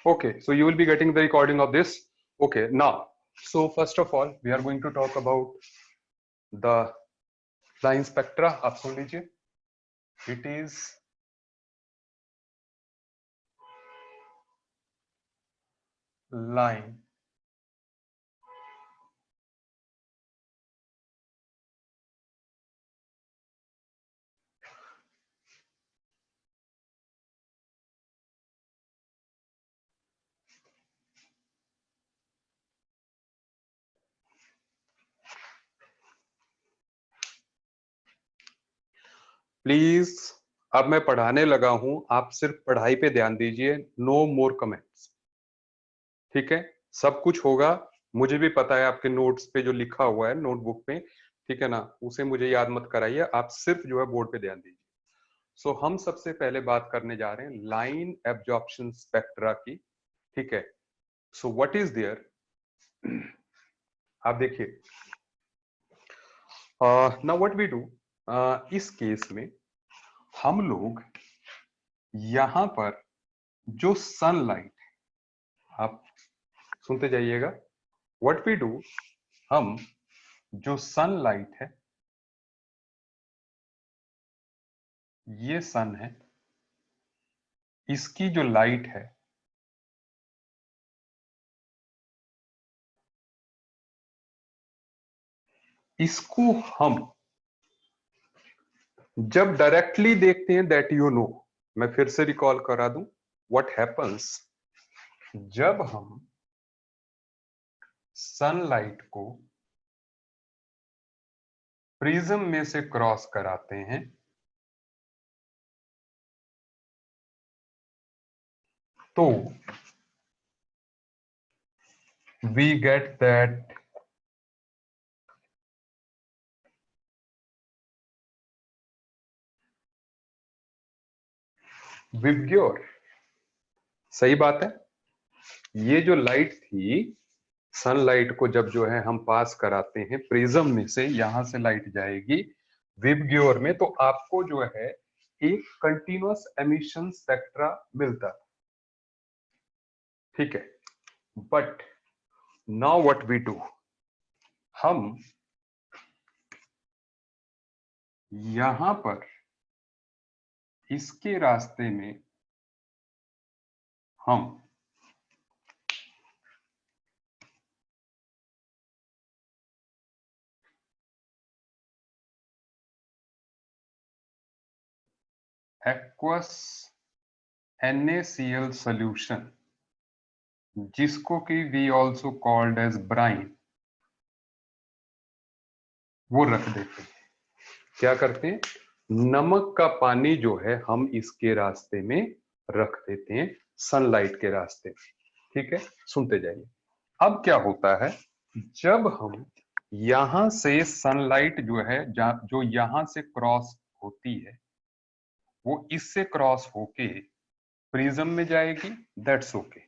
Okay, so you will be getting the recording of this. Okay, now, so first of all, we are going to talk about the line spectra. आप सुन लीजिए. It is line please. अब मैं पढ़ाने लगा हूं, आप सिर्फ पढ़ाई पे ध्यान दीजिए. नो मोर कमेंट्स. ठीक है, सब कुछ होगा. मुझे भी पता है आपके नोट्स पे जो लिखा हुआ है नोटबुक में, ठीक है ना, उसे मुझे याद मत कराइए. आप सिर्फ जो है बोर्ड पे ध्यान दीजिए. सो हम सबसे पहले बात करने जा रहे हैं लाइन एब्जॉर्प्शन स्पेक्ट्रा की. ठीक है. So what is there. आप देखिए, नाउ व्हाट वी डू. इस केस में हम लोग यहां पर जो सनलाइट, आप सुनते जाइएगा. व्हाट वी डू, हम जो सनलाइट है, ये सन है, इसकी जो लाइट है, इसको हम जब डायरेक्टली देखते हैं, दैट यू नो, मैं फिर से रिकॉल करा दूं. व्हाट हैपन्स, जब हम सनलाइट को प्रिज्म में से क्रॉस कराते हैं, तो वी गेट दैट विबग्योर. सही बात है. ये जो लाइट थी, सनलाइट को जब जो है हम पास कराते हैं प्रिज्म में से, यहां से लाइट जाएगी विबग्योर में, तो आपको जो है एक कंटिन्यूअस एमिशन स्पेक्ट्रा मिलता. ठीक है. But now what we do, हम यहां पर इसके रास्ते में हम एक्वस NaCl सॉल्यूशन, जिसको कि we also called as brine, वो रख देते हैं. क्या करते हैं, नमक का पानी जो है हम इसके रास्ते में रख देते हैं, सनलाइट के रास्ते में. ठीक है, सुनते जाइए. अब क्या होता है, जब हम यहां से सनलाइट जो है, जो यहां से क्रॉस होती है, वो इससे क्रॉस होके प्रिज्म में जाएगी. That's okay.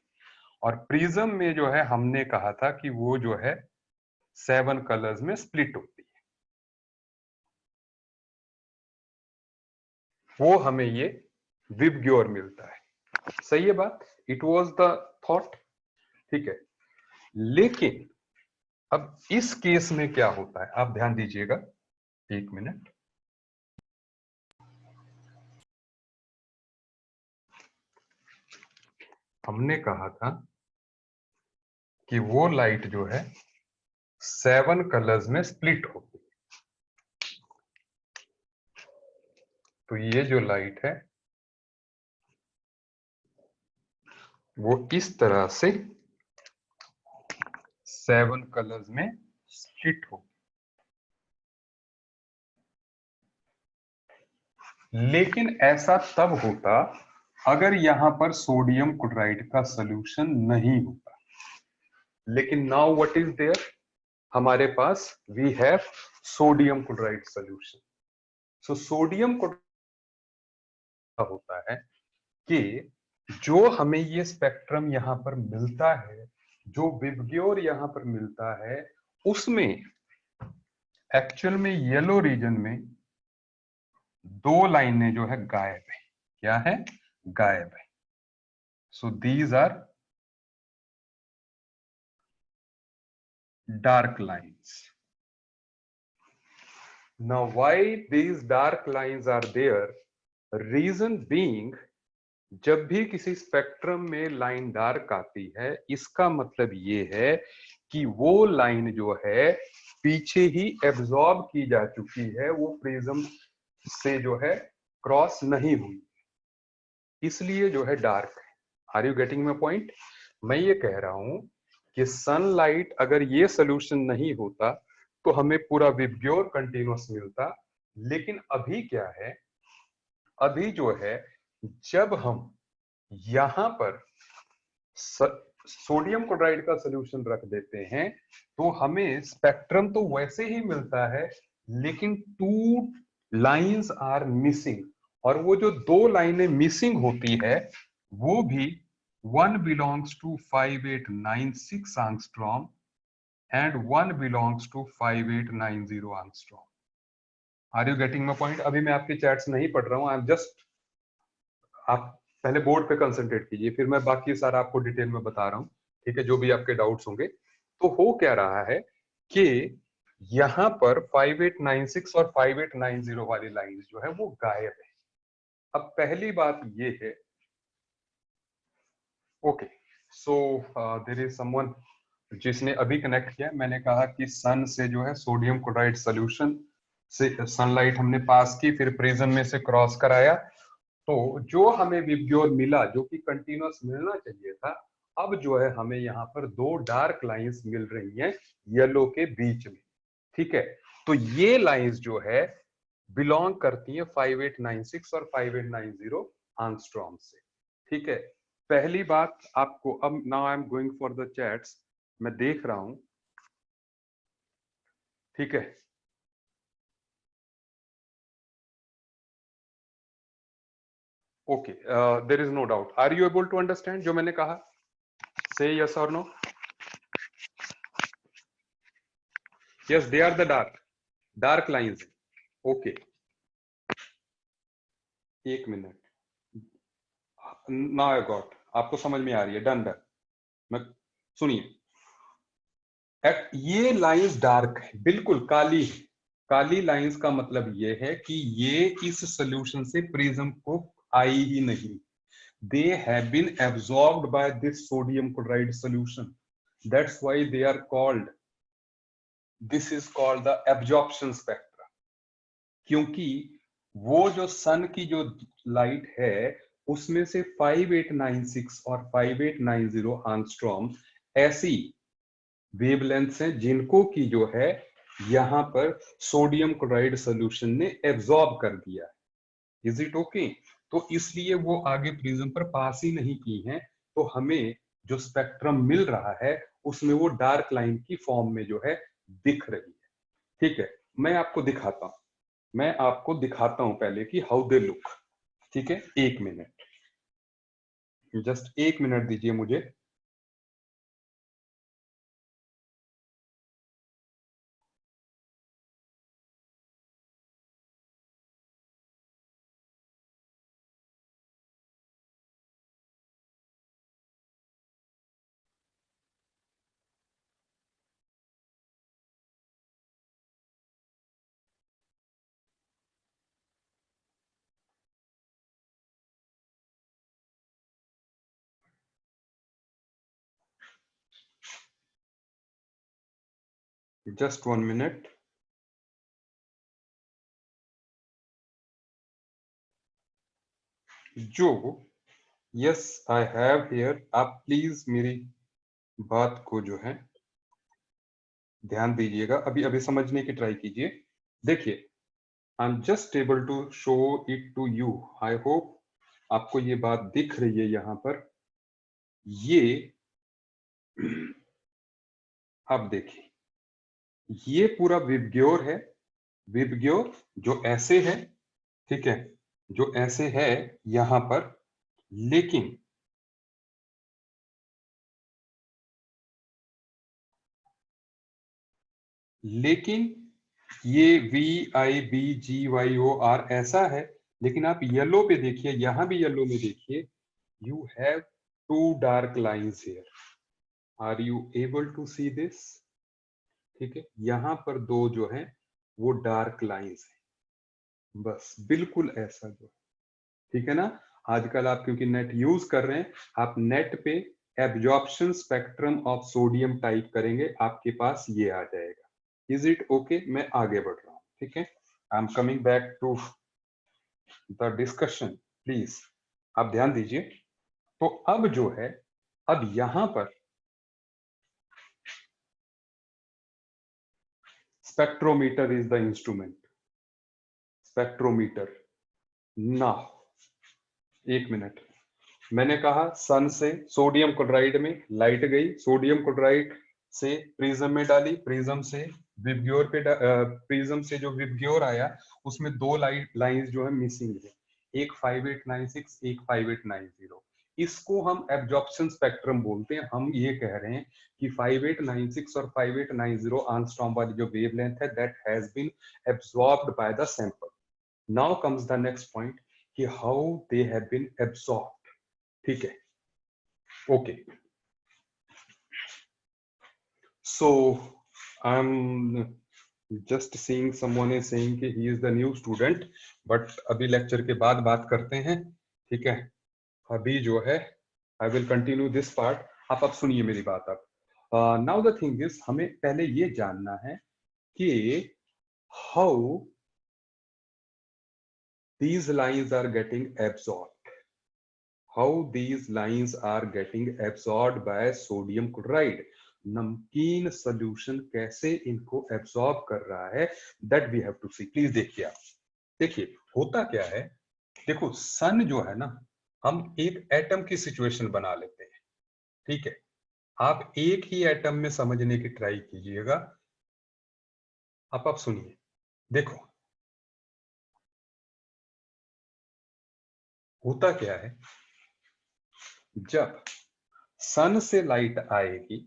और प्रिज्म में जो है हमने कहा था कि वो जो है 7 कलर्स में स्प्लिट होती है. वो हमें ये विबग्योर मिलता है. सही है बात. It was the thought. ठीक है. लेकिन अब इस केस में क्या होता है, आप ध्यान दीजिएगा. एक मिनट. हमने कहा था कि वो लाइट जो है 7 कलर्स में स्प्लिट होती है. तो ये जो लाइट है वो इस तरह से 7 कलर्स में स्प्लिट हो. लेकिन ऐसा तब होता अगर यहां पर सोडियम क्लोराइड का सॉल्यूशन नहीं होता. लेकिन नाउ व्हाट इज देयर, हमारे पास we have sodium chloride solution. So sodium chloride होता है कि जो हमें ये स्पेक्ट्रम यहां पर मिलता है, जो विबग्योर यहां पर मिलता है, उसमें एक्चुअल में येलो रीजन में 2 लाइनें जो है गायब है. क्या है, गायब है. So these are dark lines. Now why these dark lines are there? Reason being, जब भी किसी स्पेक्ट्रम में लाइन डार्क आती है, इसका मतलब ये है कि वो लाइन जो है पीछे ही एब्जॉर्ब की जा चुकी है, वो प्रिज्म से जो है क्रॉस नहीं हुई, इसलिए जो है डार्क है। Are you getting my point? मैं ये कह रहा हूं कि सनलाइट अगर ये सोल्यूशन नहीं होता तो हमें पूरा विबग्योर कंटिन्यूअस मिलता, लेकिन अभी क्या है, अभी जो है जब हम यहां पर सोडियम क्लोराइड का सोल्यूशन रख देते हैं तो हमें स्पेक्ट्रम तो वैसे ही मिलता है, लेकिन टू लाइंस आर मिसिंग, और वो जो दो लाइनें मिसिंग होती है वो भी one belongs to 5896 angstrom and one belongs to 5890 angstrom. Are you getting my point? अभी मैं आपके चैट्स नहीं पढ़ रहा हूं, आई एम जस्ट, आप पहले बोर्ड पे कंसंट्रेट कीजिए, फिर मैं बाकी सारा आपको डिटेल में बता रहा हूं, ठीक है, जो भी आपके डाउट्स होंगे। तो हो क्या रहा है कि यहां पर 5896 और 5890 वाली लाइंस जो है वो गायब है। अब पहली बात ये है, okay, so there is someone जिसने अभी कनेक्ट किया। मैंने कहा कि सन से जो है सोडियम क्लोराइड सॉल्यूशन से सनलाइट हमने पास की, फिर प्रिज्म में से क्रॉस कराया, तो जो हमें विबग्योर मिला जो कि कंटिन्यूअस मिलना चाहिए था, अब जो है हमें यहाँ पर दो डार्क लाइंस मिल रही हैं येलो के बीच में, ठीक है। तो ये लाइंस जो है बिलोंग करती हैं 5896 और 5890 आंगस्ट्रॉम से, ठीक है। पहली बात आपको, अब now I am going for the chats, मैं देख रहा हूं, ठीक है। Okay, there is no doubt, are you able to understand जो मैंने कहा? से यस और no? Yes, they are the dark lines. Okay, एक मिनट, नाउ आई गॉट, आपको समझ में आ रही है, डन डन। मैं, सुनिए, ये लाइंस डार्क है, बिल्कुल काली है। काली लाइंस का मतलब ये है कि ये इस सोल्यूशन से प्रिज्म को आई ही नहीं, they have been absorbed by this sodium chloride solution, that's why they are called, this is called the absorption spectra, क्योंकि वो जो सन की जो लाइट है उसमें से 5896 और 5890 आंगस्ट्रॉम ऐसी वेवलेंथ्स हैं जिनको की जो है यहां पर सोडियम क्लोराइड सोल्यूशन ने एब्जॉर्ब कर दिया है। Is it okay? तो इसलिए वो आगे प्रिज्म पर पास ही नहीं की हैं, तो हमें जो स्पेक्ट्रम मिल रहा है उसमें वो डार्क लाइन की फॉर्म में जो है दिख रही है, ठीक है। मैं आपको दिखाता हूं पहले कि हाउ दे लुक, ठीक है। एक मिनट, जस्ट एक मिनट दीजिए मुझे। Just 1 minute. जो, यस आई हैव हियर, आप प्लीज मेरी बात को जो है ध्यान दीजिएगा, अभी अभी समझने की ट्राई कीजिए। देखिए, I am just able to show it to you, I hope आपको ये बात दिख रही है यहां पर। ये अब देखिए, ये पूरा विबग्योर है, विबग्योर जो ऐसे है, ठीक है, जो ऐसे है यहां पर, लेकिन ये VIBGYOR ऐसा है, लेकिन आप येलो पे देखिए, यहां भी येलो में देखिए, you have two dark lines here, are you able to see this? ठीक है, यहां पर दो जो है वो डार्क लाइंस है, बस बिल्कुल ऐसा जो, ठीक है ना। आजकल आप क्योंकि नेट यूज कर रहे हैं, आप नेट पे absorption spectrum of sodium type करेंगे, आपके पास ये आ जाएगा। Is it okay? मैं आगे बढ़ रहा हूं, ठीक है। I am coming back to the discussion, please आप ध्यान दीजिए। तो अब जो है, अब यहां पर spectrometer is the instrument, spectrometer ना। एक मिनट, मैंने कहा सन से सोडियम क्लोराइड में लाइट गई, सोडियम क्लोराइड से प्रिज्म में डाली, प्रिज्म से विबग्योर पे प्रिज्म से जो विबग्योर आया उसमें दो लाइंस जो है मिसिंग है, एक 5896, एक 5890। इसको हम एब्जॉर्प्शन स्पेक्ट्रम बोलते हैं। हम ये कह रहे हैं कि 5896 और 5890 आर्मस्ट्रांग वाली जो वेवलेंथ है, that has been absorbed by the sample. Now comes the next point कि how they have been absorbed, ठीक है, okay. So I'm just seeing someone is saying कि he is the new student, but अभी lecture के बाद बात करते हैं, ठीक है। अभी जो है I will continue this part। आप अब सुनिए मेरी बात। अब now the thing is, हमें पहले ये जानना है कि how these lines are getting absorbed, how these lines are getting absorbed by sodium chloride। नमकीन सोल्यूशन कैसे इनको एब्सॉर्ब कर रहा है, that we have to see. Please देखिए, आप देखिए होता क्या है। देखो सन जो है ना, हम एक एटम की सिचुएशन बना लेते हैं, ठीक है। आप एक ही एटम में समझने की ट्राई कीजिएगा। आप सुनिए, देखो होता क्या है, जब सन से लाइट आएगी,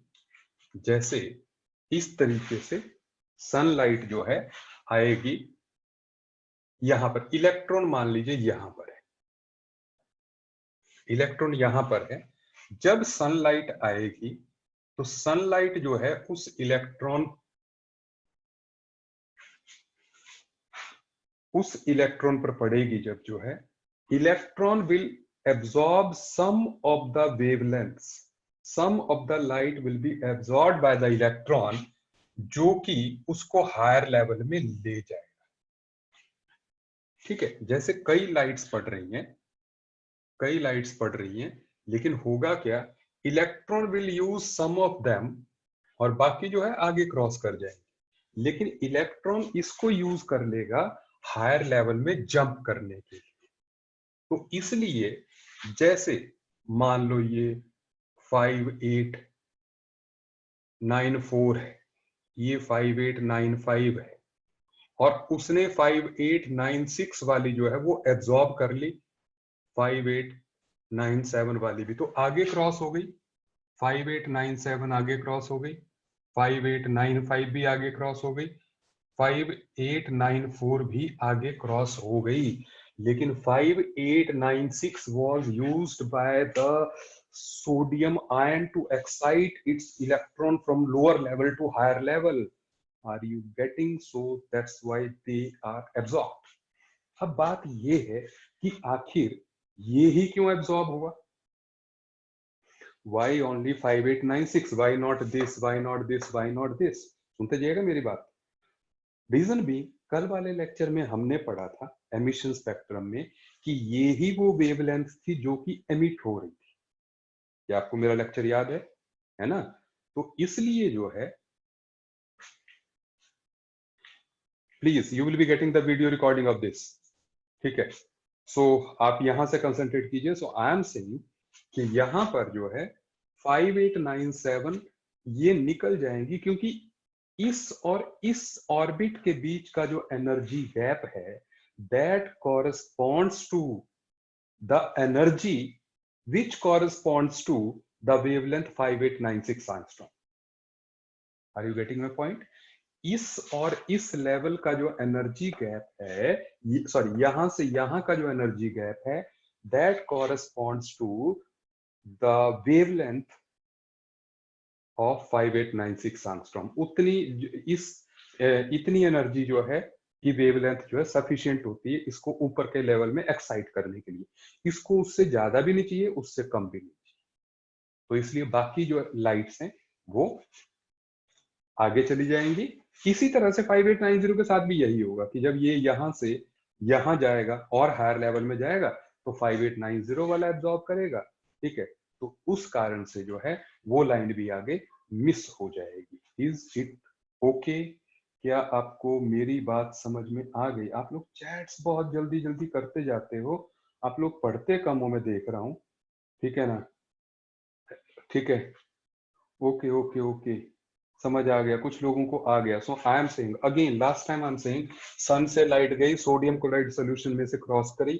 जैसे इस तरीके से सनलाइट जो है आएगी, यहां पर इलेक्ट्रॉन मान लीजिए यहां पर है, इलेक्ट्रॉन यहां पर है। जब सनलाइट आएगी तो सनलाइट जो है उस इलेक्ट्रॉन पर पड़ेगी, जब जो है electron will absorb some of the wavelengths, some of the light will be absorb by the electron, जो कि उसको हायर लेवल में ले जाएगा, ठीक है। जैसे कई लाइट्स पड़ रही हैं, कई लाइट्स पड़ रही हैं, लेकिन होगा क्या, electron will use some of them और बाकी जो है आगे क्रॉस कर जाएंगे, लेकिन इलेक्ट्रॉन इसको यूज कर लेगा हायर लेवल में जंप करने के लिए। तो इसलिए जैसे मान लो ये 5894 है, ये 5895 है, और उसने 5896 वाली जो है वो एब्जॉर्ब कर ली, 5897 वाली भी तो आगे क्रॉस हो गई, 5897 आगे क्रॉस हो गई, 5895 भी आगे क्रॉस हो गई, 5894 भी आगे क्रॉस हो गई। लेकिन 5896 was used by the sodium ion to excite its electron from lower level to higher level। Are you getting? So that's why they are absorbed। अब बात ये है कि आखिर ये ही क्यों एब्जॉर्ब हुआ? Why only 5896? Why not this? Why not this? Why not this? सुनते जाइएगा मेरी बात। रीजन भी, कल वाले लेक्चर में हमने पढ़ा था एमिशन स्पेक्ट्रम में कि ये ही वो वेवलेंथ थी जो कि एमिट हो रही थी। क्या आपको मेरा लेक्चर याद है ना? तो इसलिए जो है, please you will be getting the video recording of this, ठीक है। सो आप यहां से कंसंट्रेट कीजिए। सो आई एम सेइंग कि यहां पर जो है 5897 ये निकल जाएंगी, क्योंकि इस और इस ऑर्बिट के बीच का जो एनर्जी गैप है, that corresponds to the energy which corresponds to the wavelength 5896 angstrom. Are you getting my point? इस और इस लेवल का जो एनर्जी गैप है, सॉरी यहां से यहां का जो एनर्जी गैप है, that corresponds to the wavelength of 5896 angstrom. इतनी एनर्जी जो है की वेवलेंथ जो है सफिशिएंट होती है इसको ऊपर के लेवल में एक्साइट करने के लिए। इसको उससे ज्यादा भी नहीं चाहिए, उससे कम भी नहीं चाहिए। तो इसलिए बाकी जो लाइट्स हैं वो आगे चली जाएंगी। इसी तरह से 5890 के साथ भी यही होगा कि जब ये यहां से यहां जाएगा और हायर लेवल में जाएगा तो 5890 वाला एब्जॉर्ब करेगा। ठीक है, तो उस कारण से जो है वो लाइन भी आगे मिस हो जाएगी। Is it okay? क्या आपको मेरी बात समझ में आ गई? आप लोग चैट्स बहुत जल्दी जल्दी करते जाते हो, आप लोग पढ़ते कम हो, मैं देख रहा हूं। ठीक है ना? ठीक है, ओके ओके ओके, समझ आ गया, कुछ लोगों को आ गया। So I am saying again, last time I am saying, sun से लाइट गई, सोडियम क्लोराइड सॉल्यूशन में से क्रॉस करी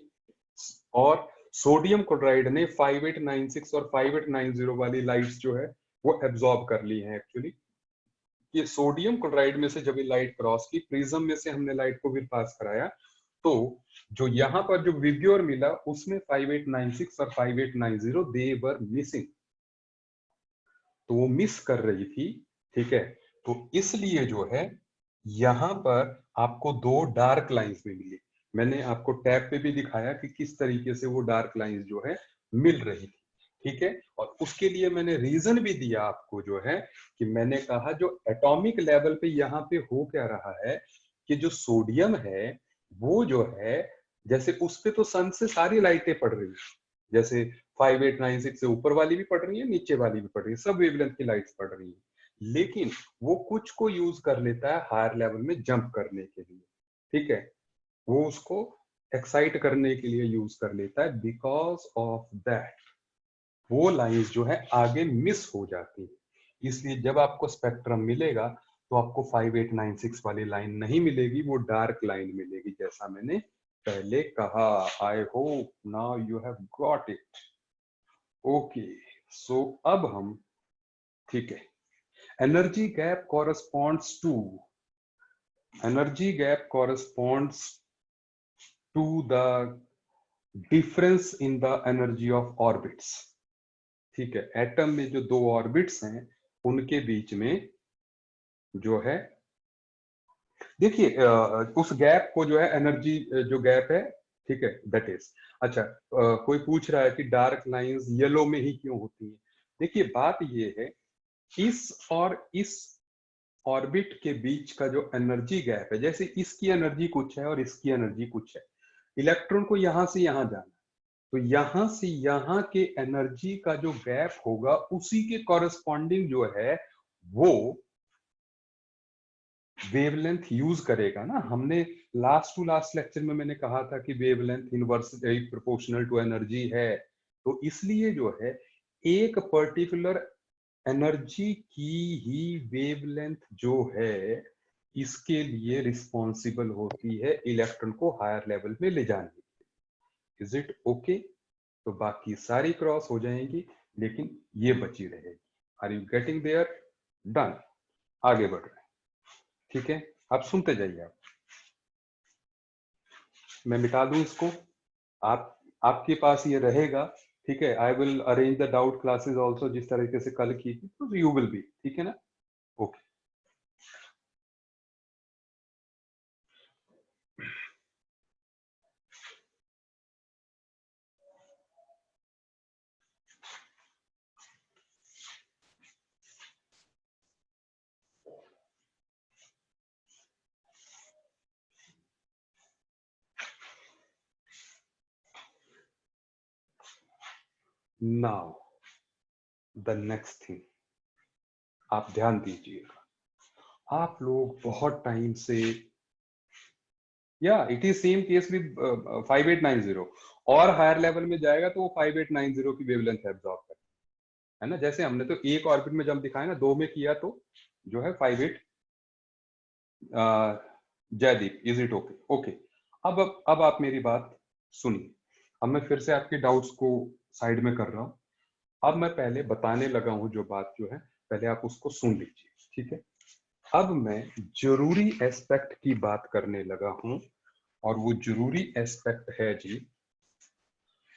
और सोडियम क्लोराइड ने 5896 और 5890 वाली लाइट्स जो है वो एब्जॉर्ब कर ली हैं। एक्चुअली ये सोडियम क्लोराइड में से जब ये लाइट क्रॉस की, प्रिज्म में से हमने लाइट को भी पास कराया, तो जो यहाँ पर जो विब्योर मिला उसमें 5896 और 5890 दे वर मिसिंग, तो वो मिस कर रही थी। ठीक है, तो इसलिए जो है यहां पर आपको दो डार्क लाइंस भी मिली। मैंने आपको टैब पे भी दिखाया कि किस तरीके से वो डार्क लाइंस जो है मिल रही थी। ठीक है, और उसके लिए मैंने रीजन भी दिया आपको, जो है कि मैंने कहा जो एटॉमिक लेवल पे यहाँ पे हो क्या रहा है कि जो सोडियम है वो जो है, जैसे उस पे तो सन से सारी लाइटें पड़ रही है, जैसे 5896 से ऊपर वाली भी पड़ रही है, नीचे वाली भी पड़ रही है, सब वेवलेंथ की लाइट्स पड़ रही है, लेकिन वो कुछ को यूज कर लेता है हायर लेवल में जंप करने के लिए। ठीक है, वो उसको एक्साइट करने के लिए यूज कर लेता है, बिकॉज ऑफ दैट वो लाइंस जो है आगे मिस हो जाती है। इसलिए जब आपको स्पेक्ट्रम मिलेगा तो आपको 5896 वाली लाइन नहीं मिलेगी, वो डार्क लाइन मिलेगी, जैसा मैंने पहले कहा। I hope now you have got it. Okay, so अब हम, ठीक है, energy gap corresponds to, energy gap corresponds to the difference in the energy of orbits. ठीक है, एटम में जो दो ऑर्बिट्स हैं उनके बीच में जो है, देखिए उस गैप को जो है एनर्जी जो गैप है, ठीक है, दैट इज, अच्छा कोई पूछ रहा है कि डार्क लाइंस येलो में ही क्यों होती है। देखिए बात ये है, इस और इस ऑर्बिट के बीच का जो एनर्जी गैप है, जैसे इसकी एनर्जी कुछ है और इसकी एनर्जी कुछ है, इलेक्ट्रॉन को यहां से यहां जाना, तो यहां से यहां के एनर्जी का जो गैप होगा उसी के कॉरेस्पॉन्डिंग जो है वो वेवलेंथ यूज करेगा ना। हमने लास्ट टू लास्ट लेक्चर में मैंने कहा था कि wavelength inversely proportional to energy है, तो इसलिए जो है एक पर्टिकुलर एनर्जी की ही वेवलेंथ जो है इसके लिए रिस्पॉन्सिबल होती है इलेक्ट्रॉन को हायर लेवल में ले जाने की। Is it okay? तो बाकी सारी क्रॉस हो जाएंगी लेकिन ये बची रहेगी। Are you getting there? Done, आगे बढ़ रहे हैं। ठीक है, आप सुनते जाइए। आप, मैं मिटा दूं इसको, आप आपके पास ये रहेगा। ठीक है, I will arrange the doubt classes also, जिस तरीके से कल की थी, तो यू विल बी, ठीक है ना? Okay, now the next thing, आप ध्यान दीजिएगा। आप लोग बहुत टाइम से, या it is same case with 5890, और हायर लेवल में जाएगा तो वो 5890 की वेवलेंथ एब्जॉर्ब करे, है ना? जैसे हमने तो एक ऑर्बिट में जब दिखाया ना, दो में किया तो जो है 58, Jaideep, is it okay? Okay, अब आप मेरी बात सुनिए। अब मैं फिर से आपके डाउट्स को साइड में कर रहा हूं। अब मैं पहले बताने लगा हूं जो बात जो है, पहले आप उसको सुन लीजिए। ठीक है, अब मैं जरूरी एस्पेक्ट की बात करने लगा हूं, और वो जरूरी एस्पेक्ट है जी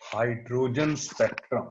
हाइड्रोजन स्पेक्ट्रम।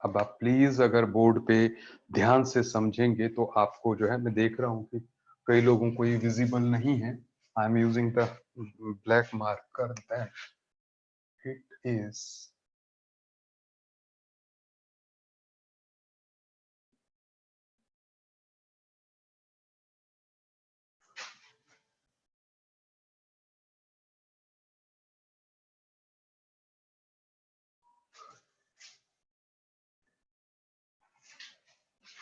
अब आप प्लीज अगर बोर्ड पे ध्यान से समझेंगे तो आपको जो है, मैं देख रहा हूँ कि कई लोगों को ये विजिबल नहीं है। I am using the black marker that it is.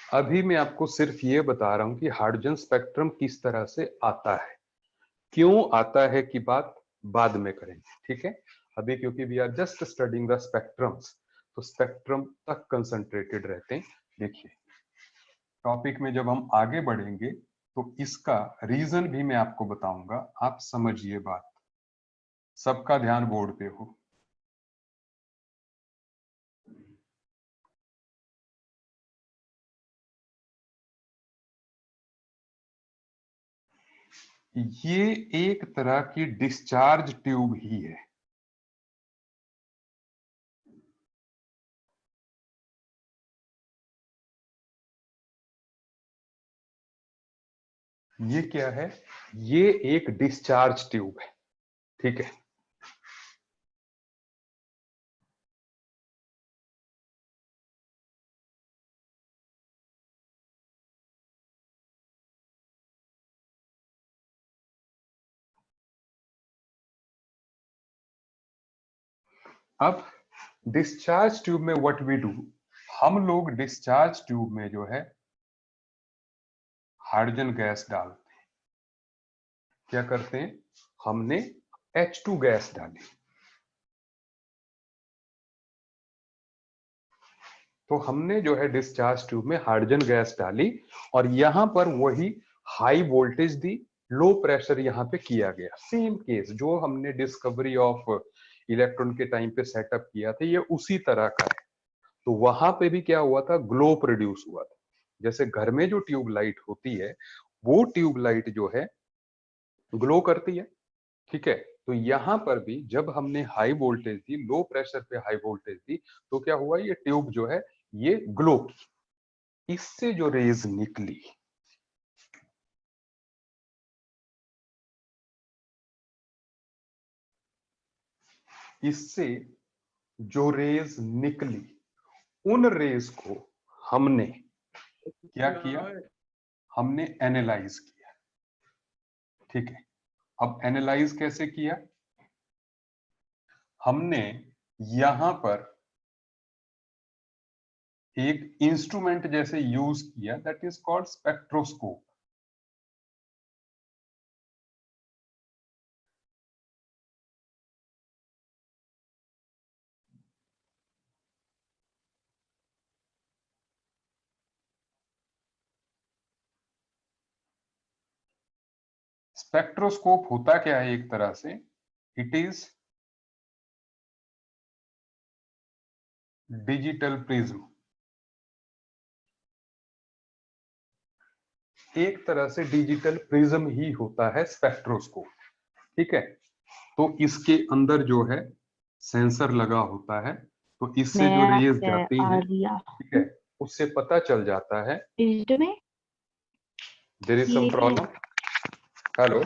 अभी मैं आपको सिर्फ ये बता रहा हूं कि हाइड्रोजन स्पेक्ट्रम किस तरह से आता है, क्यों आता है की बात बाद में करेंगे, ठीक है। अभी क्योंकि we are just studying the spectrums, तो स्पेक्ट्रम तक कंसंट्रेटेड रहते हैं। देखिए, टॉपिक में जब हम आगे बढ़ेंगे तो इसका रीजन भी मैं आपको बताऊंगा, आप समझिए बात। सबका ध्यान बोर्ड पे हो। ये एक तरह की डिस्चार्ज ट्यूब ही है। ये क्या है? ये एक डिस्चार्ज ट्यूब है, ठीक है। अब डिस्चार्ज ट्यूब में व्हाट वी डू, हम लोग डिस्चार्ज ट्यूब में जो है हाइड्रोजन गैस डालते हैं। क्या करते हैं? हमने H2 गैस डाली, तो हमने जो है डिस्चार्ज ट्यूब में हाइड्रोजन गैस डाली और यहां पर वही हाई वोल्टेज दी, लो प्रेशर यहां पे किया गया। सेम केस जो हमने डिस्कवरी ऑफ इलेक्ट्रॉन के टाइम पे सेटअप किया था, ये उसी तरह का है। तो वहां पे भी क्या हुआ था? ग्लो प्रोड्यूस हुआ था। जैसे घर में जो ट्यूब लाइट होती है, वो ट्यूब लाइट जो है ग्लो करती है, ठीक है। तो यहां पर भी जब हमने हाई वोल्टेज दी, लो प्रेशर पे हाई वोल्टेज दी, तो क्या हुआ? ये ट्यूब जो है ये ग्लो की। इससे जो रेज निकली, इससे जो रेज निकली, उन रेज को हमने क्या किया? हमने एनालाइज किया, ठीक है। अब एनालाइज कैसे किया? हमने यहां पर एक इंस्ट्रूमेंट जैसे यूज किया, that is called spectroscope. Spectroscope होता क्या है? एक तरह से इट इज डिजिटल प्रिज्म। एक तरह से डिजिटल प्रिज्म ही होता है स्पेक्ट्रोस्कोप, ठीक है। तो इसके अंदर जो है सेंसर लगा होता है, तो इससे जो मैं रेज जाती हैं, आलिया ठीक है, उससे पता चल जाता है। में देयर इज सम ये प्रॉब्लम। हेलो,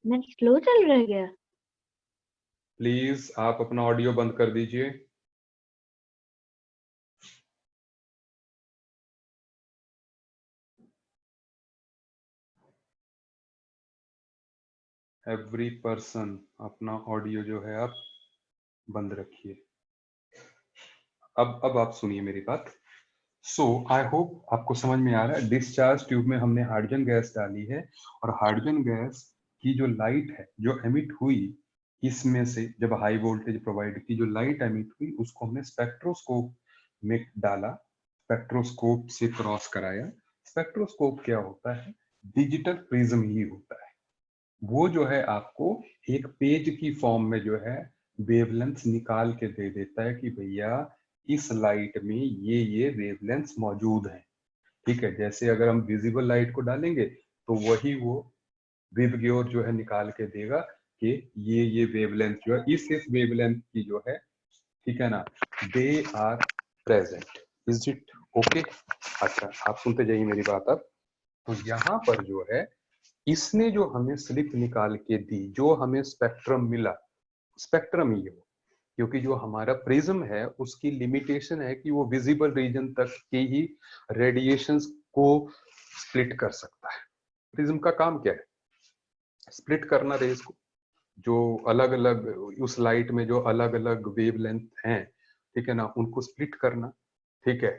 नेट स्लो चल रहा है क्या? प्लीज आप अपना ऑडियो बंद कर दीजिए। एवरी पर्सन अपना ऑडियो जो है आप बंद रखिए। अब आप सुनिए मेरी बात। सो आई होप आपको समझ में आ रहा है। डिस्चार्ज ट्यूब में हमने हाइड्रोजन गैस डाली है, और हाइड्रोजन गैस की जो लाइट है जो एमिट हुई, इसमें से जब हाई वोल्टेज प्रोवाइड की जो लाइट एमिट हुई, उसको हमने स्पेक्ट्रोस्कोप में डाला, स्पेक्ट्रोस्कोप से क्रॉस कराया। स्पेक्ट्रोस्कोप क्या होता है? डिजिटल प्रिज्म ही होता है। वो जो है आपको एक पेज की फॉर्म में जो है वेवलेंथ निकाल के दे देता है कि भैया इस लाइट में ये वेवलेंथ मौजूद है, ठीक है। जैसे अगर हम विजिबल लाइट को डालेंगे तो वही वो विबग्योर जो है निकाल के देगा कि ये वेवलेंथ जो है इस वेवलेंथ की जो है ठीक है ना, they are present, is it okay? अच्छा, आप सुनते जाइए मेरी बात अब। तो यहाँ पर जो है, इसने जो हमें स्लिप निकाल के दी, जो हमें स्पेक्ट्रम मिला, स्पेक्ट्रम ही हो, क्योंकि जो हमारा प्रिज्म है उसकी लिमिटेशन है कि वो विजिबल रीजन तक के ही रेडिएशंस को स्प्लिट कर सकता है। प्रिज्म का काम क्या है? स्प्लिट करना रेज को, जो अलग अलग उस लाइट में जो अलग अलग वेवलेंथ हैं, ठीक है ना, उनको स्प्लिट करना। ठीक है,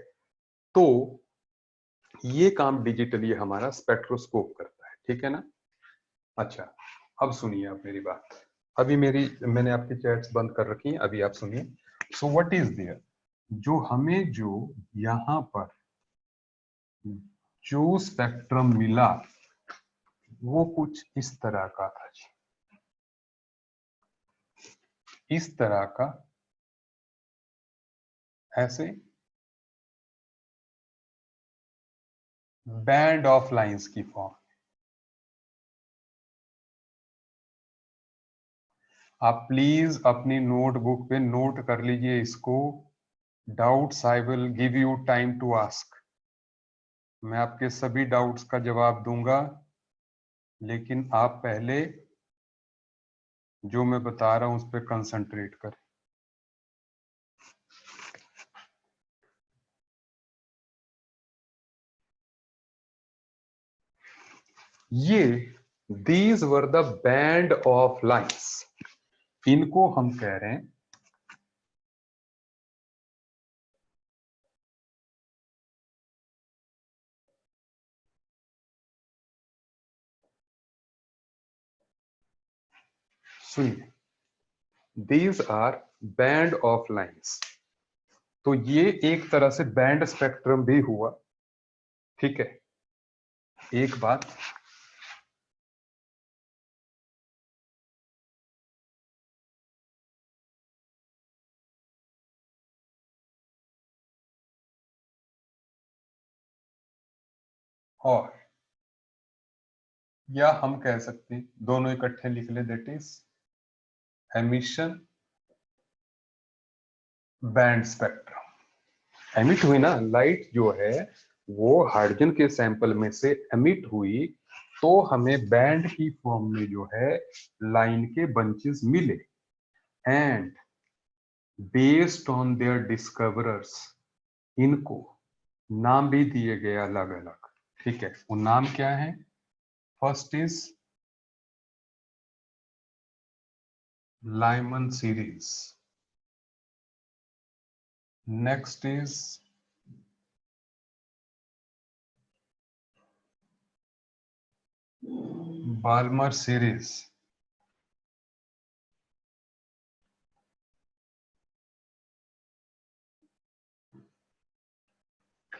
तो ये काम डिजिटली हमारा स्पेक्ट्रोस्कोप करता है, ठीक है ना। अच्छा, अब सुनिए आप मेरी बात। अभी मैंने आपकी चैट्स बंद कर रखी हैं, अभी आप सुनिए। सो व्हाट इज देयर, जो हमें जो यहाँ पर जो स्पेक्ट्रम मिला वो कुछ इस तरह का था जी, इस तरह का, ऐसे बैंड ऑफ लाइंस की फॉर्म। आप प्लीज अपनी नोटबुक पे नोट कर लीजिए इसको। Doubts I will give you time to ask. मैं आपके सभी डाउट्स का जवाब दूंगा, लेकिन आप पहले जो मैं बता रहा हूं उस पर कंसंट्रेट करें। ये these were the band of lines, इनको हम कह रहे हैं सुनिए, these are band of lines. तो ये एक तरह से बैंड स्पेक्ट्रम भी हुआ, ठीक है। एक बात, और या हम कह सकते हैं दोनों इकट्ठे लिख ले, that is emission band spectrum. Emit हुई ना लाइट जो है, वो हाइड्रोजन के सैंपल में से एमिट हुई, तो हमें बैंड की फॉर्म में जो है लाइन के बंचेस मिले। And based on their discoverers, इनको नाम भी दिए गए अलग अलग, ठीक है। वो नाम क्या है? First is Lyman series, next is Balmer series,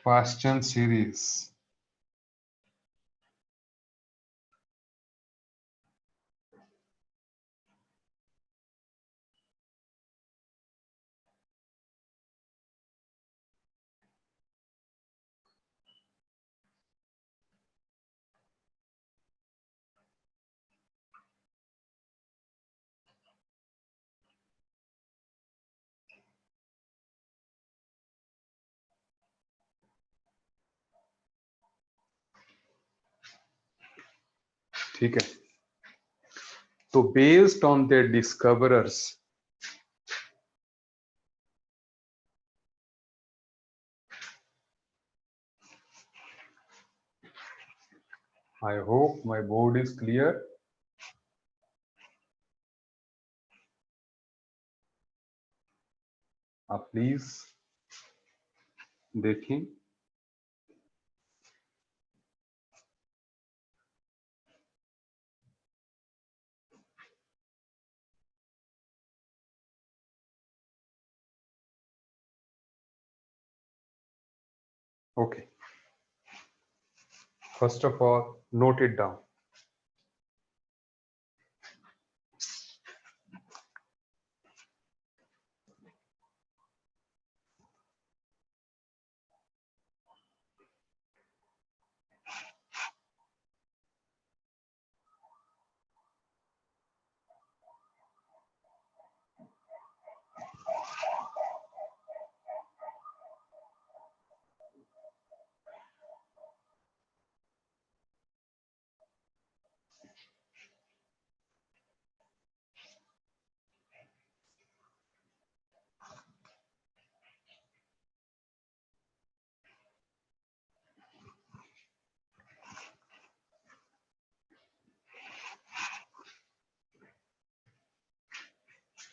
Paschen series, ठीक है। तो based on their discoverers, I hope my board is clear. आप प्लीज देखें। Okay, first of all, note it down.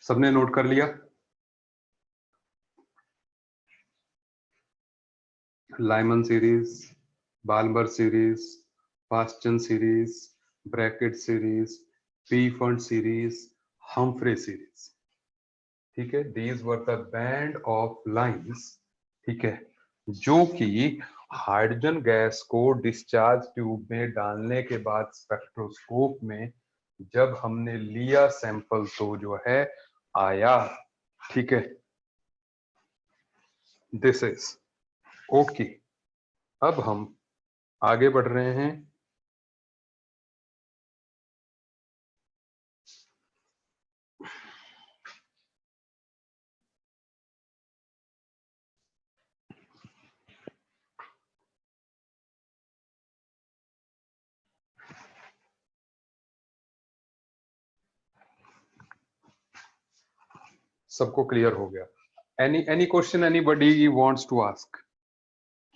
सबने नोट कर लिया? Lyman series, Balmer series, Paschen series, Brackett series, Pfund series, Humphreys series. ठीक है, these were the band of lines, ठीक है, जो कि हाइड्रोजन गैस को डिस्चार्ज ट्यूब में डालने के बाद स्पेक्ट्रोस्कोप में जब हमने लिया सैंपल तो जो है आया। ठीक है, दिस इज ओके। अब हम आगे बढ़ रहे हैं। सबको क्लियर हो गया? Any question anybody wants to ask?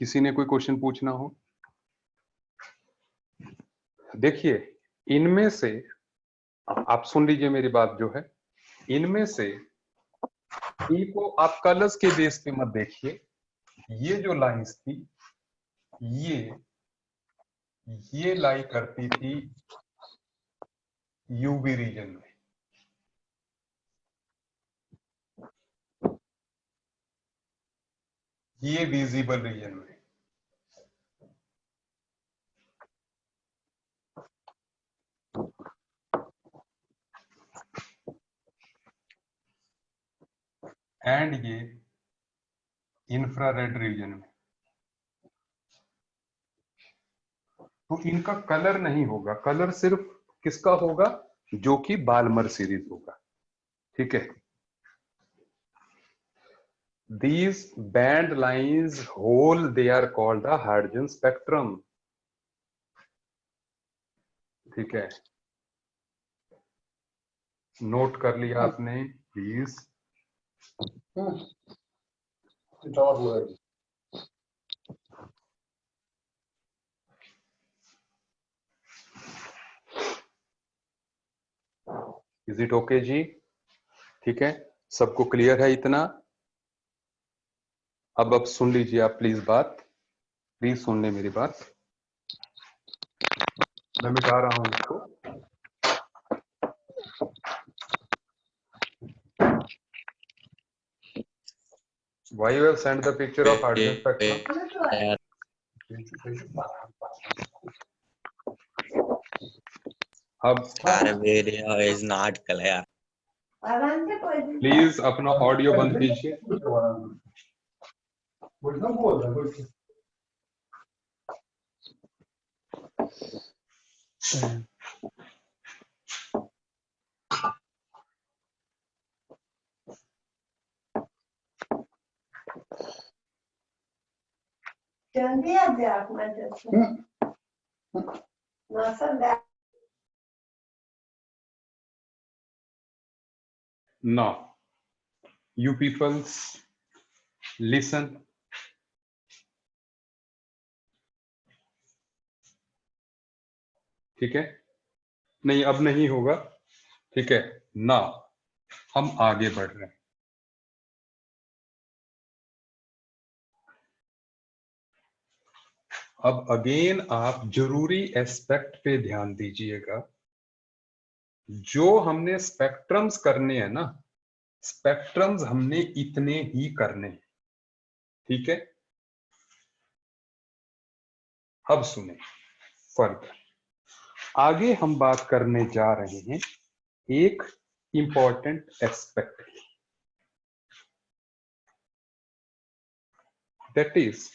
किसी ने कोई क्वेश्चन पूछना हो? देखिए, इनमें से आप सुन लीजिए मेरी बात जो है, इनमें से ई को आप कलर्स के बेस पे मत देखिए। ये जो लाइंस थी, ये लाई करती थी यूवी रीजन में, ये विजिबल रीजन में। एंड ये इंफ्रारेड रीजन में। तो इनका कलर नहीं होगा, कलर सिर्फ किसका होगा? जो कि बाल्मर सीरीज होगा। ठीक है, these band lines whole they are called the hydrogen spectrum। ठीक है, नोट कर लिया आपने प्लीज? इज इट ओके जी? ठीक है, सबको क्लियर है इतना? अब सुन लीजिए आप प्लीज बात, प्लीज सुन ले मेरी बात। मैं मिटा रहा हूं इसको। Why you have sent the picture of hydrogen spectrum? अब video is not clear. Please अपना ऑडियो बंद कीजिए। Now, you peoples listen। ठीक है, नहीं अब नहीं होगा। ठीक है, ना हम आगे बढ़ रहे हैं। अब अगेन आप जरूरी एस्पेक्ट पे ध्यान दीजिएगा। जो हमने स्पेक्ट्रम्स करने हैं ना, स्पेक्ट्रम्स हमने इतने ही करने हैं। ठीक है, अब सुने फर्दर। आगे हम बात करने जा रहे हैं एक इंपॉर्टेंट एस्पेक्ट की, दैट इज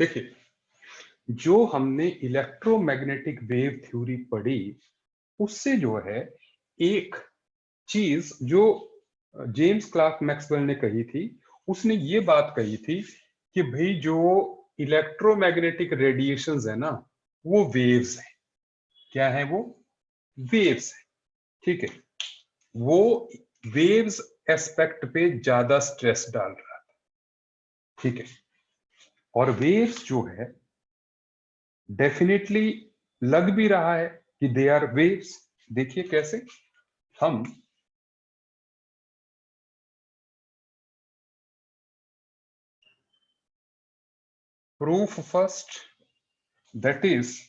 देखिए, जो हमने इलेक्ट्रोमैग्नेटिक वेव थ्योरी पढ़ी, उससे जो है एक चीज जो जेम्स क्लार्क मैक्सवेल ने कही थी, उसने ये बात कही थी कि भाई जो इलेक्ट्रोमैग्नेटिक रेडिएशंस है ना, वो वेव्स है। क्या है वो? वेव्स है। ठीक है, वो वेव्स एस्पेक्ट पे ज्यादा स्ट्रेस डाल रहा था। ठीक है, और वेव्स जो है डेफिनेटली लग भी रहा है कि दे आर वेव्स। देखिए कैसे हम proof first, that is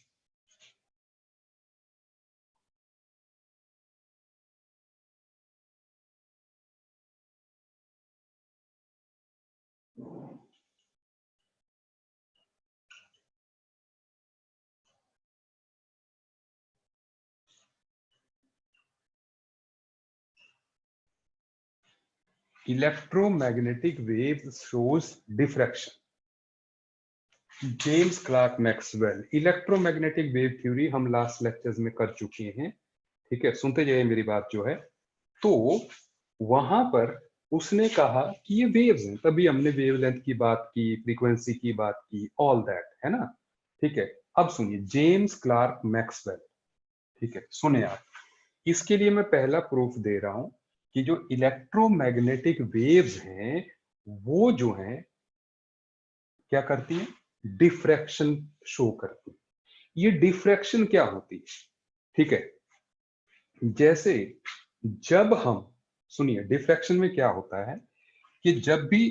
electromagnetic waves shows diffraction. James Clerk Maxwell electromagnetic wave theory हम लास्ट लेक्चर्स में कर चुके हैं। ठीक है, सुनते जाइए मेरी बात जो है। तो वहां पर उसने कहा कि ये वेव्स हैं, तभी हमने वेवलेंथ की बात की, फ्रीक्वेंसी की बात की, ऑल दैट, है ना। ठीक है, अब सुनिए जेम्स क्लार्क मैक्सवेल। ठीक है, सुने आप, इसके लिए मैं पहला प्रूफ दे रहा हूं कि जो इलेक्ट्रोमैग्नेटिक वेव्स हैं, वो जो हैं क्या करती हैं? डिफ्रैक्शन शो करती है। ये डिफ्रैक्शन क्या होती है? ठीक है, जैसे जब हम, सुनिए डिफ्रैक्शन में क्या होता है कि जब भी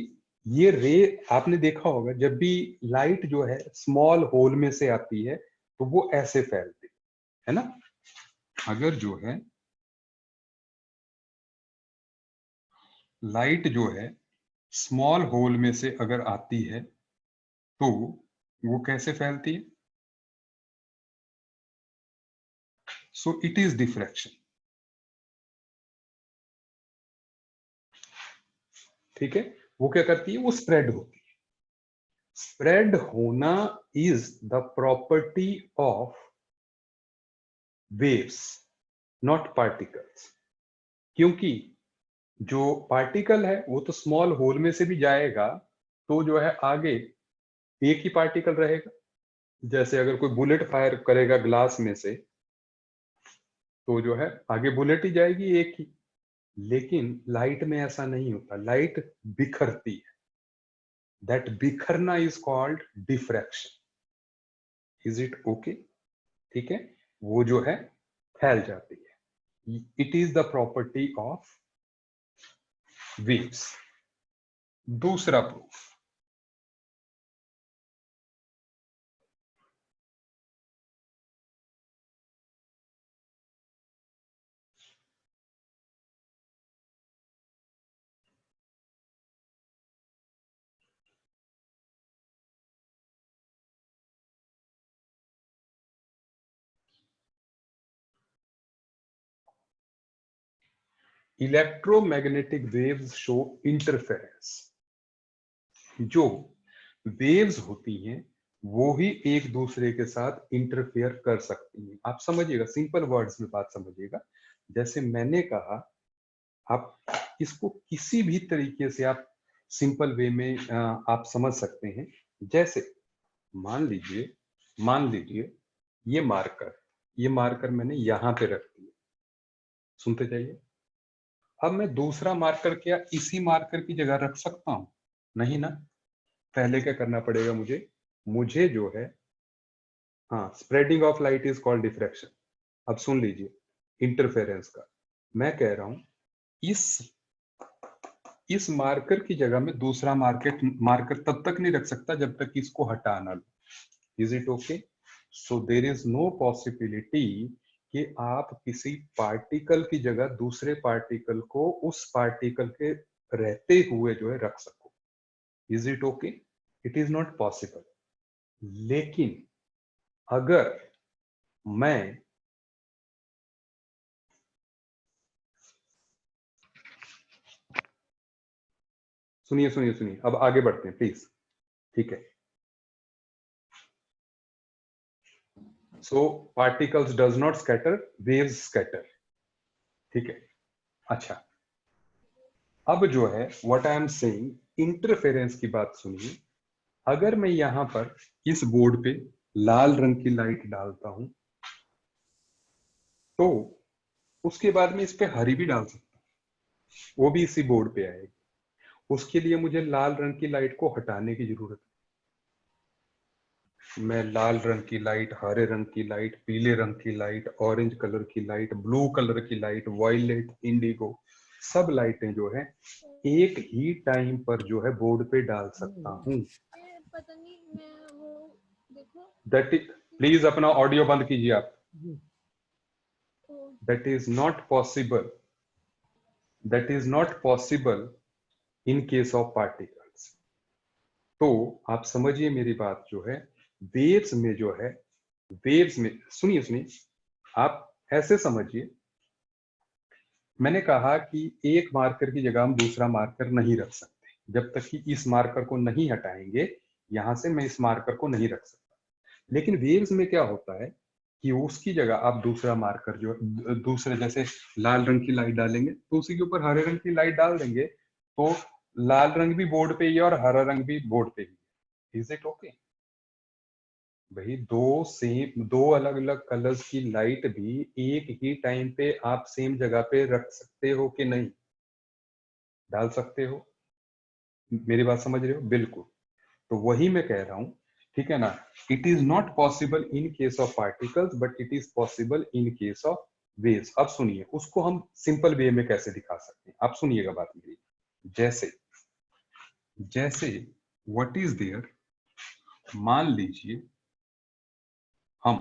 ये रे, आपने देखा होगा जब भी लाइट जो है स्मॉल होल में से आती है तो वो ऐसे फैलती है ना। अगर जो है लाइट जो है स्मॉल होल में से अगर आती है तो वो कैसे फैलती है? So it is diffraction. ठीक है, वो क्या करती है? वो स्प्रेड होती है। स्प्रेड होना is the property of waves, not particles. क्योंकि जो पार्टिकल है वो तो स्मॉल होल में से भी जाएगा, तो जो है आगे एक ही पार्टिकल रहेगा। जैसे अगर कोई बुलेट फायर करेगा ग्लास में से, तो जो है आगे बुलेट ही जाएगी एक ही। लेकिन लाइट में ऐसा नहीं होता, लाइट बिखरती है। दैट बिखरना is called diffraction. Is it okay? ठीक है, वो जो है फैल जाती है। It is the property of waves. दूसरा proof, electromagnetic waves show interference. जो वेव्स होती हैं वो ही एक दूसरे के साथ इंटरफेयर कर सकती हैं। आप समझिएगा, सिंपल वर्ड्स में बात समझिएगा। जैसे मैंने कहा, आप इसको किसी भी तरीके से आप सिंपल वे में आप समझ सकते हैं। जैसे मान लीजिए ये मार्कर मैंने यहां पे रख दिया। सुनते जाइए, अब मैं दूसरा मार्कर क्या इसी मार्कर की जगह रख सकता हूं? नहीं ना। पहले क्या करना पड़ेगा मुझे? मुझे जो है, हाँ, spreading of light is called diffraction. अब सुन लीजिए इंटरफेरेंस का। मैं कह रहा हूं इस इस मार्कर की जगह में दूसरा मार्कर तब तक नहीं रख सकता जब तक इसको हटा ना लो। Is it okay? So there is no possibility कि आप किसी पार्टिकल की जगह दूसरे पार्टिकल को उस पार्टिकल के रहते हुए जो है रख सको। Is it okay? It is not possible. लेकिन अगर मैं, सुनिए सुनिए सुनिए, अब आगे बढ़ते हैं प्लीज। ठीक है, so particles does not scatter, waves scatter. ठीक है, अच्छा अब जो है what I am saying, interference की बात सुनिए। अगर मैं यहां पर इस बोर्ड पे लाल रंग की लाइट डालता हूं तो उसके बाद में इस पे हरी भी डाल सकता हूं, वो भी इसी बोर्ड पे आएगी। उसके लिए मुझे लाल रंग की लाइट को हटाने की जरूरत है। मैं लाल रंग की लाइट, हरे रंग की लाइट, पीले रंग की लाइट, ऑरेंज कलर की लाइट, ब्लू कलर की लाइट, वायलेट, इंडिगो, सब लाइटें जो है एक ही टाइम पर जो है बोर्ड पे डाल सकता हूं। पता नहीं मैं वो देखो दैट इज, प्लीज अपना ऑडियो बंद कीजिए आप। That is not possible, that is not possible in case of particles. तो आप समझिए मेरी बात जो है, वेव्स में जो है, वेव्स में सुनिए सुनिए, आप ऐसे समझिए, मैंने कहा कि एक मार्कर की जगह हम दूसरा मार्कर नहीं रख सकते जब तक कि इस मार्कर को नहीं हटाएंगे। यहां से मैं इस मार्कर को नहीं रख सकता। लेकिन वेव्स में क्या होता है कि उसकी जगह आप दूसरा मार्कर जो दूसरे, जैसे लाल रंग की लाइट डालेंगे तो उसी के ऊपर हरे रंग की लाइट डाल देंगे, तो लाल रंग भी बोर्ड पे ही है और हरा रंग भी बोर्ड पे ही है। Is it okay? भाई दो अलग अलग कलर्स की लाइट भी एक ही टाइम पे आप सेम जगह पे रख सकते हो कि नहीं? डाल सकते हो? मेरी बात समझ रहे हो? बिल्कुल। तो वही मैं कह रहा हूं, ठीक है ना। It is not possible in case of particles but it is possible in case of waves. अब सुनिए उसको हम सिंपल वे में कैसे दिखा सकते हैं, आप सुनिएगा बात मेरी। जैसे जैसे व्हाट इज देयर, मान लीजिए हम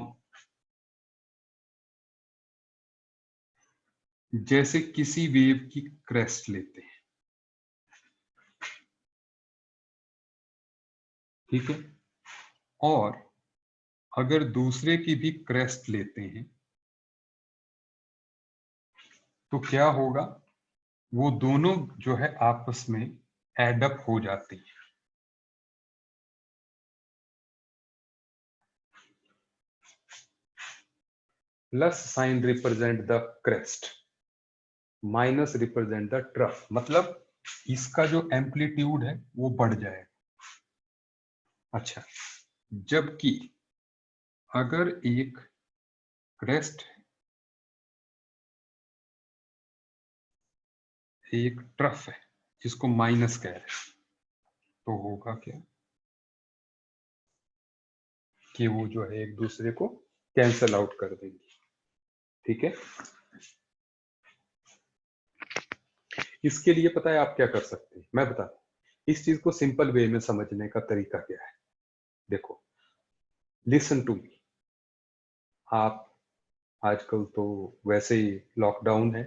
जैसे किसी वेव की क्रेस्ट लेते हैं, ठीक है, और अगर दूसरे की भी क्रेस्ट लेते हैं तो क्या होगा, वो दोनों जो है आपस में एडअप हो जाती है। Plus sign represent the crest, minus represent the trough, मतलब इसका जो एम्पलीट्यूड है वो बढ़ जाएगा। अच्छा, जबकि अगर एक क्रेस्ट एक ट्रफ है जिसको माइनस कह रहे हैं, तो होगा क्या कि वो जो है एक दूसरे को कैंसल आउट कर देंगे। ठीक है, इसके लिए पता है आप क्या कर सकते हैं, मैं बता इस चीज को सिंपल वे में समझने का तरीका क्या है। देखो, लिसन टू मी। आप आजकल तो वैसे ही लॉकडाउन है,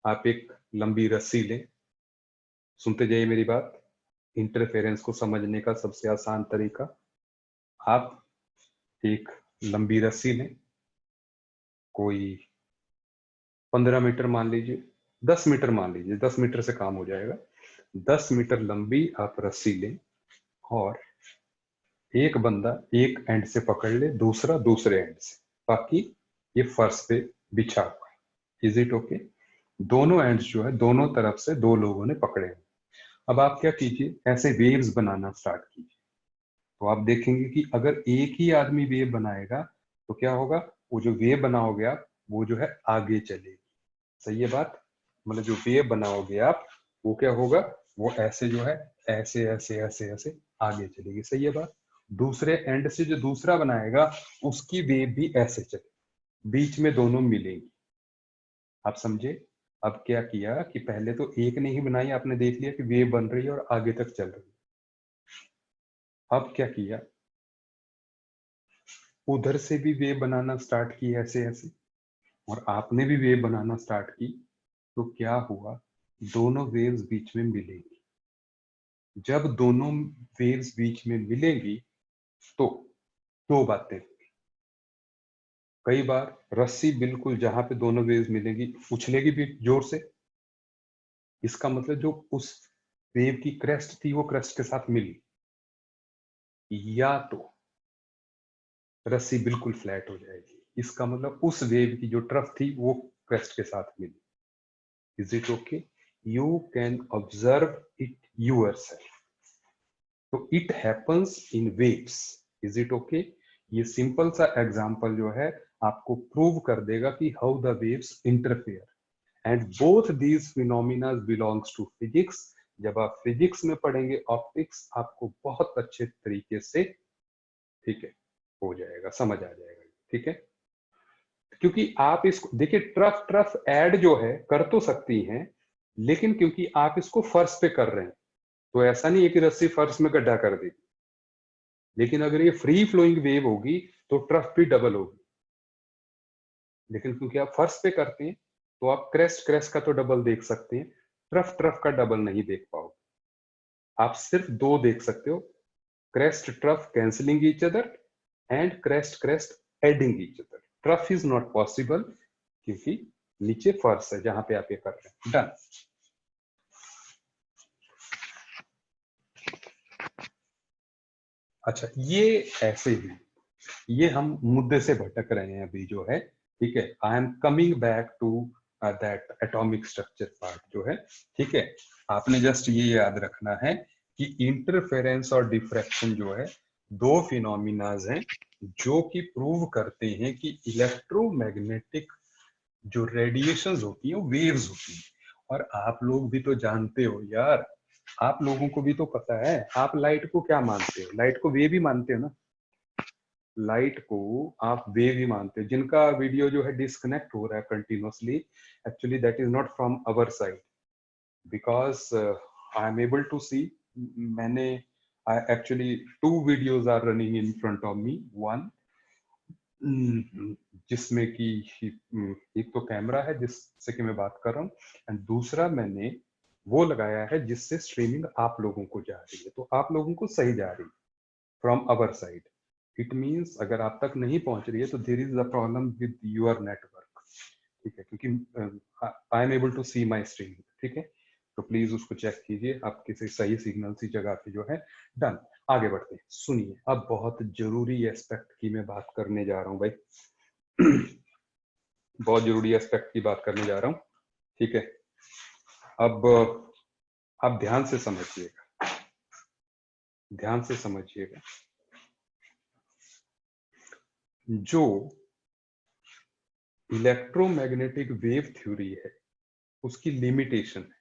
आप एक लंबी रस्सी लें, सुनते जाइए मेरी बात। इंटरफेरेंस को समझने का सबसे आसान तरीका, आप एक लंबी रस्सी लें, कोई 15 मीटर मान लीजिए, 10 मीटर मान लीजिए, 10 मीटर से काम हो जाएगा। 10 मीटर लंबी आप रस्सी लें और एक बंदा एक एंड से पकड़ ले, दूसरा दूसरे एंड से, बाकी ये फर्श पे बिछा हुआ है। Is it okay? दोनों एंड्स जो है दोनों तरफ से दो लोगों ने पकड़े हैं। अब आप क्या कीजिए, ऐसे वेव्स बनाना स्टार्ट कीजिए। तो आप देखेंगे कि अगर एक ही आदमी वेव बनाएगा तो क्या होगा, वो जो वेव बनाओगे आप वो जो है आगे चलेगी। सही है बात? मतलब जो वेव बनाओगे आप वो क्या होगा, वो ऐसे जो है ऐसे ऐसे ऐसे ऐसे आगे चलेगी। सही है बात? दूसरे एंड से जो दूसरा बनाएगा उसकी वेव भी ऐसे चले, बीच में दोनों मिलेंगी। आप समझे? अब क्या किया कि पहले तो एक ने ही बनाई, आपने देख लिया कि वेव बन रही है और आगे तक चल रही है। अब क्या किया, उधर से भी वेव बनाना स्टार्ट की ऐसे ऐसे, और आपने भी वेव बनाना स्टार्ट की। तो क्या हुआ, दोनों वेव्स बीच में मिलेंगी। जब दोनों वेव्स बीच में मिलेंगी तो दो बातें होंगी। कई बार रस्सी बिल्कुल जहां पे दोनों वेव्स मिलेंगी उछलेगी भी जोर से, इसका मतलब जो उस वेव की क्रेस्ट थी वो क्रेस्ट के साथ मिली। या तो रस्सी बिल्कुल फ्लैट हो जाएगी। इसका मतलब उस वेव की जो ट्रफ थी वो क्रेस्ट के साथ मिली। Is it okay? You can observe it yourself. तो it happens in waves. Is it okay? ये सिंपल सा एग्जांपल जो है आपको प्रूव कर देगा कि how the waves interfere, and both these phenomena belongs to physics. जब आप फिजिक्स में पढ़ेंगे ऑप्टिक्स, आपको बहुत अच्छे तरीके से, ठीक है, हो जाएगा, समझ आ जाएगा। ठीक है, क्योंकि आप इसको देखिए, ट्रफ ट्रफ ऐड जो है कर तो सकती हैं, लेकिन क्योंकि आप इसको फर्श पे कर रहे हैं, तो ऐसा नहीं है कि रस्सी फर्श में गड्ढा कर दी। लेकिन अगर ये फ्री फ्लोइंग वेव होगी तो ट्रफ भी डबल होगी, लेकिन क्योंकि आप फर्श पे करते हैं तो आप क्रेस्ट क्रेस्ट का तो डबल देख सकते हैं, ट्रफ ट्रफ का डबल नहीं देख पाओगे। आप सिर्फ दो देख सकते हो, crest trough cancelling each other and crest crest adding each other. Trough is not possible क्योंकि नीचे फर्श है जहां पे आप ये कर रहे हैं। डन। अच्छा, ये ऐसे ही, ये हम मुद्दे से भटक रहे हैं अभी जो है। ठीक है, I am coming back to that atomic structure part जो है। ठीक है, आपने जस्ट ये याद रखना है कि इंटरफेरेंस और डिफ्रैक्शन जो है दो फिनोमिनाज हैं जो कि प्रूव करते हैं कि इलेक्ट्रोमैग्नेटिक जो रेडिएशंस होती हैं वो वेव्स होती हैं। और आप लोग भी तो जानते हो यार, आप लोगों को भी तो पता है, आप लाइट को क्या मानते हो? लाइट को वेव ही मानते हो ना। लाइट को आप वेव ही मानते हो। जिनका वीडियो जो है डिस्कनेक्ट हो रहा है continuously, actually that is not from our side, because I am able to see. मैंने actually two videos are running in front of me. One जिसमें कि एक तो कैमरा है जिससे कि मैं बात कर रहा हूँ, एंड दूसरा मैंने वो लगाया है जिससे स्ट्रीमिंग आप लोगों को जा रही है, तो आप लोगों को सही जा रही है from our side. It means अगर आप तक नहीं पहुंच रही है तो there is a problem with your network. ठीक है, क्योंकि I am able to see my streaming. ठीक है, तो प्लीज उसको चेक कीजिए आप किसी सही सिग्नल सी जगह पे जो है। डन। आगे बढ़ते हैं। सुनिए, अब बहुत जरूरी एस्पेक्ट की मैं बात करने जा रहा हूं भाई। बहुत जरूरी एस्पेक्ट की बात करने जा रहा हूं। ठीक है, अब आप ध्यान से समझिएगा, ध्यान से समझिएगा। जो इलेक्ट्रोमैग्नेटिक वेव थ्योरी है उसकी लिमिटेशन है।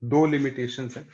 दो लिमिटेशंस हैं।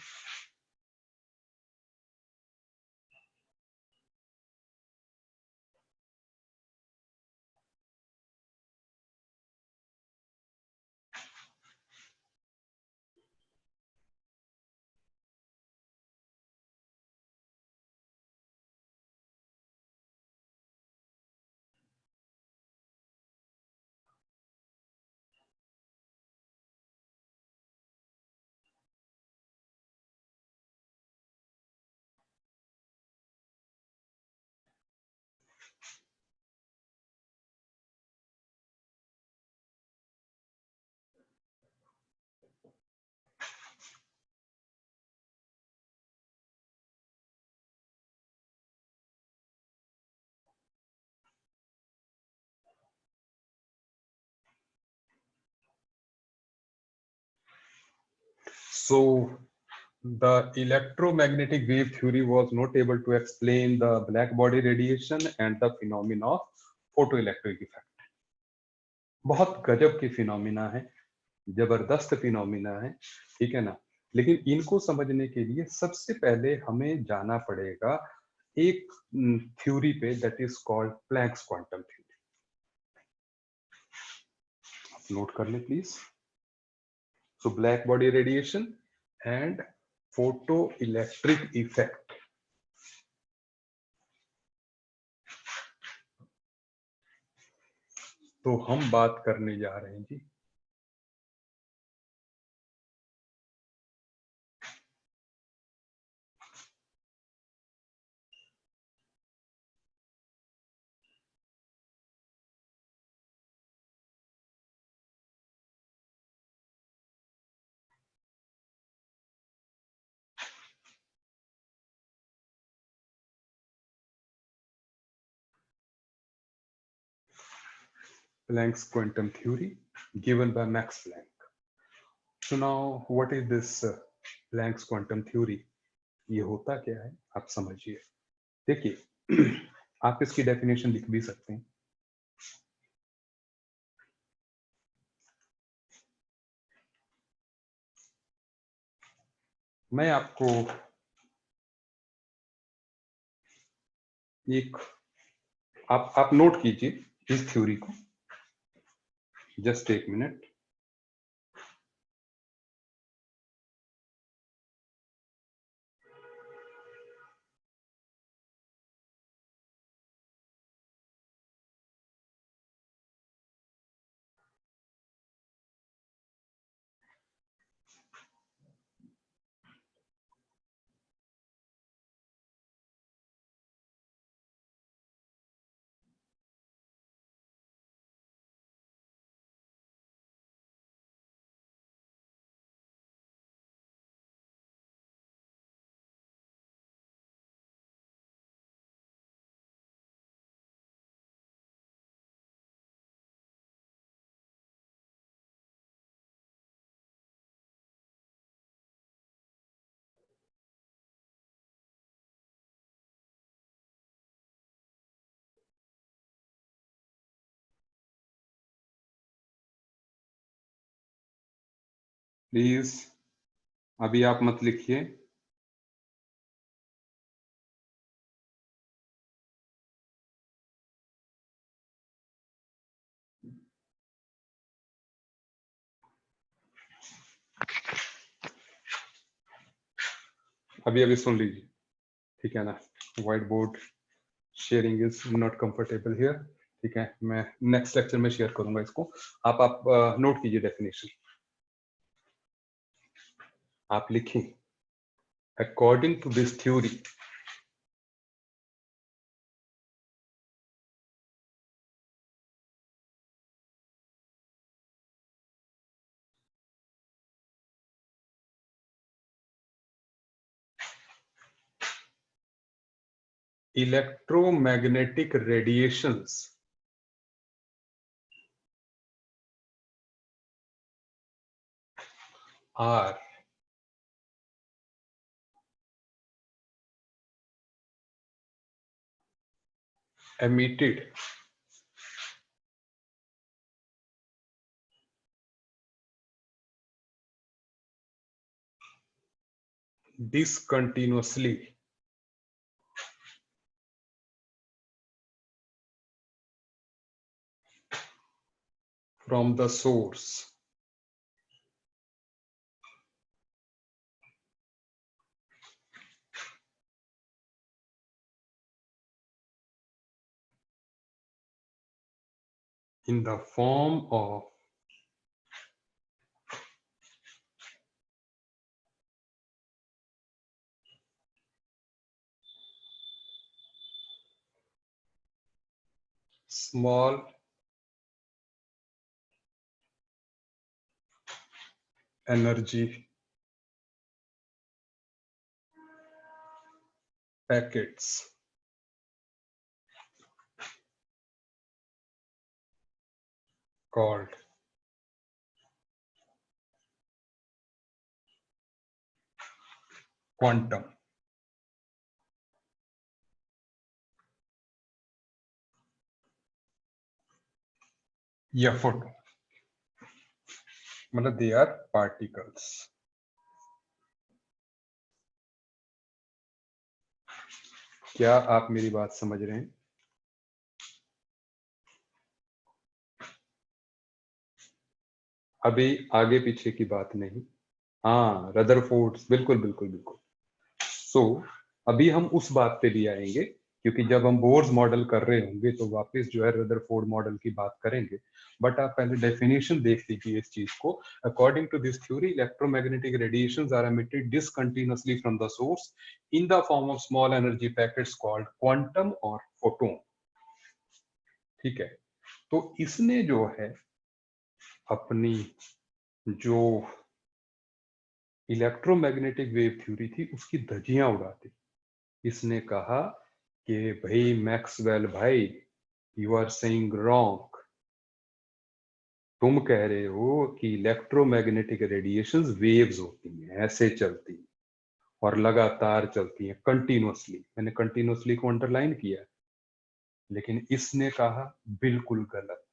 So the electromagnetic wave theory was not able to explain the black body radiation and the phenomena of photoelectric effect. बहुत गजब के फिनोमिना है, जबरदस्त फिनोमिना है, ठीक है ना। लेकिन इनको समझने के लिए सबसे पहले हमें जाना पड़ेगा एक थ्योरी पे, that is called Planck's quantum theory. Note कर ले please. So black body radiation and photo electric effect. तो हम बात करने जा रहे हैं जी Planck's quantum theory given by Max Planck. So now what is this Planck's quantum theory? ये होता क्या है आप समझिए। देखिए आप इसकी डेफिनेशन लिख भी सकते हैं। मैं आपको एक आप नोट कीजिए इस थ्योरी को, जस्ट एक मिनट। प्लीज अभी आप मत लिखिए। अभी सुन लीजिए, ठीक है ना। White board sharing is not comfortable here, ठीक है। मैं नेक्स्ट लेक्चर में शेयर करूंगा इसको। आप नोट कीजिए डेफिनेशन। आप लिखें according to this theory electromagnetic radiations are emitted discontinuously from the source in the form of small energy packets called quantum. या फोटो मतलब दे आर पार्टिकल्स। क्या आप मेरी बात समझ रहे हैं? अभी आगे पीछे की बात नहीं। हाँ, रदरफोर्ड, बिल्कुल बिल्कुल बिल्कुल। सो अभी हम उस बात पे भी आएंगे क्योंकि जब हम बोर्स मॉडल कर रहे होंगे तो वापस जो है रदरफोर्ड मॉडल की बात करेंगे, बट आप पहले डेफिनेशन देख लीजिए इस चीज को। According to this theory, electromagnetic radiations are emitted discontinuously from the source in the form of small energy packets called quantum और फोटोन। ठीक है, तो इसने जो है अपनी जो इलेक्ट्रोमैग्नेटिक वेव थ्योरी थी उसकी धज्जियां उड़ा दी। इसने कहा कि भाई मैक्सवेल भाई, यू आर सेइंग रॉन्ग, तुम कह रहे हो कि इलेक्ट्रोमैग्नेटिक रेडिएशंस वेव्स होती हैं, ऐसे चलती हैं और लगातार चलती हैं कंटिन्यूअसली। मैंने कंटिन्यूअसली को अंडरलाइन किया, लेकिन इसने कहा बिल्कुल गलत।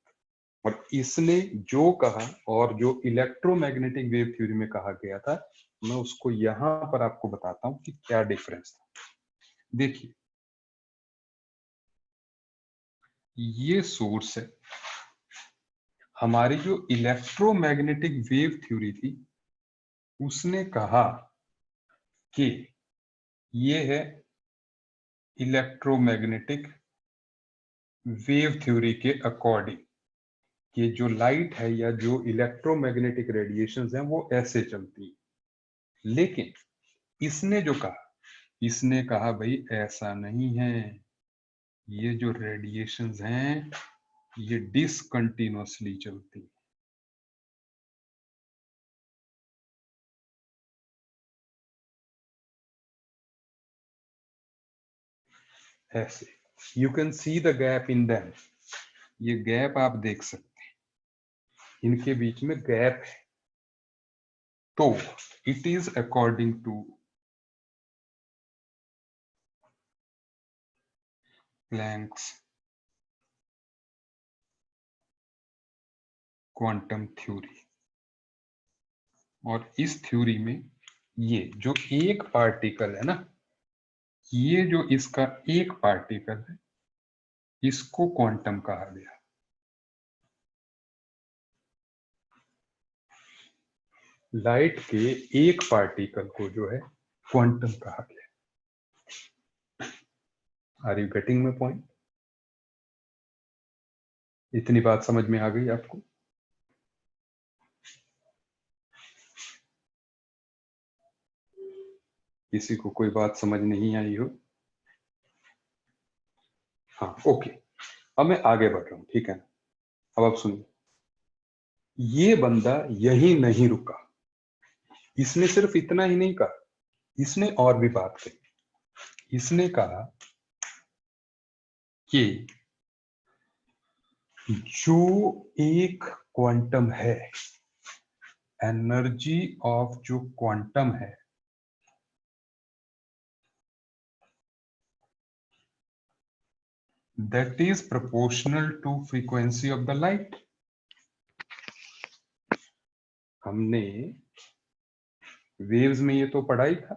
और इसने जो कहा और जो इलेक्ट्रोमैग्नेटिक वेव थ्योरी में कहा गया था, मैं उसको यहां पर आपको बताता हूं कि क्या डिफरेंस था। देखिए, ये सोर्स है। हमारी जो इलेक्ट्रोमैग्नेटिक वेव थ्योरी थी उसने कहा कि ये है इलेक्ट्रोमैग्नेटिक वेव थ्योरी के अकॉर्डिंग कि जो लाइट है या जो इलेक्ट्रोमैग्नेटिक रेडिएशंस हैं वो ऐसे चलती है। लेकिन इसने जो कहा, इसने कहा भाई ऐसा नहीं है, ये जो रेडिएशंस हैं ये डिसकंटिन्यूअसली चलती है। ऐसे you can see the gap in them, ये गैप आप देख सकते हैं, इनके बीच में गैप है। तो it is according to Planck's quantum theory. और इस थ्योरी में ये जो एक पार्टिकल है ना, ये जो इसका एक पार्टिकल है, इसको क्वांटम कहा गया। लाइट के एक पार्टिकल को जो है क्वांटम कहा गया। Are you getting my point? इतनी बात समझ में आ गई आपको? किसी को कोई बात समझ नहीं आई हो? हाँ, ओके, अब मैं आगे बढ़ रहा हूं, ठीक है ना? अब आप सुनिए, ये बंदा यही नहीं रुका, इसने सिर्फ इतना ही नहीं कहा, इसने और भी बात कही। इसने कहा कि जो एक क्वांटम है, एनर्जी ऑफ जो क्वांटम है, that is proportional to frequency of the light। हमने वेव्स में ये तो पढ़ा ही था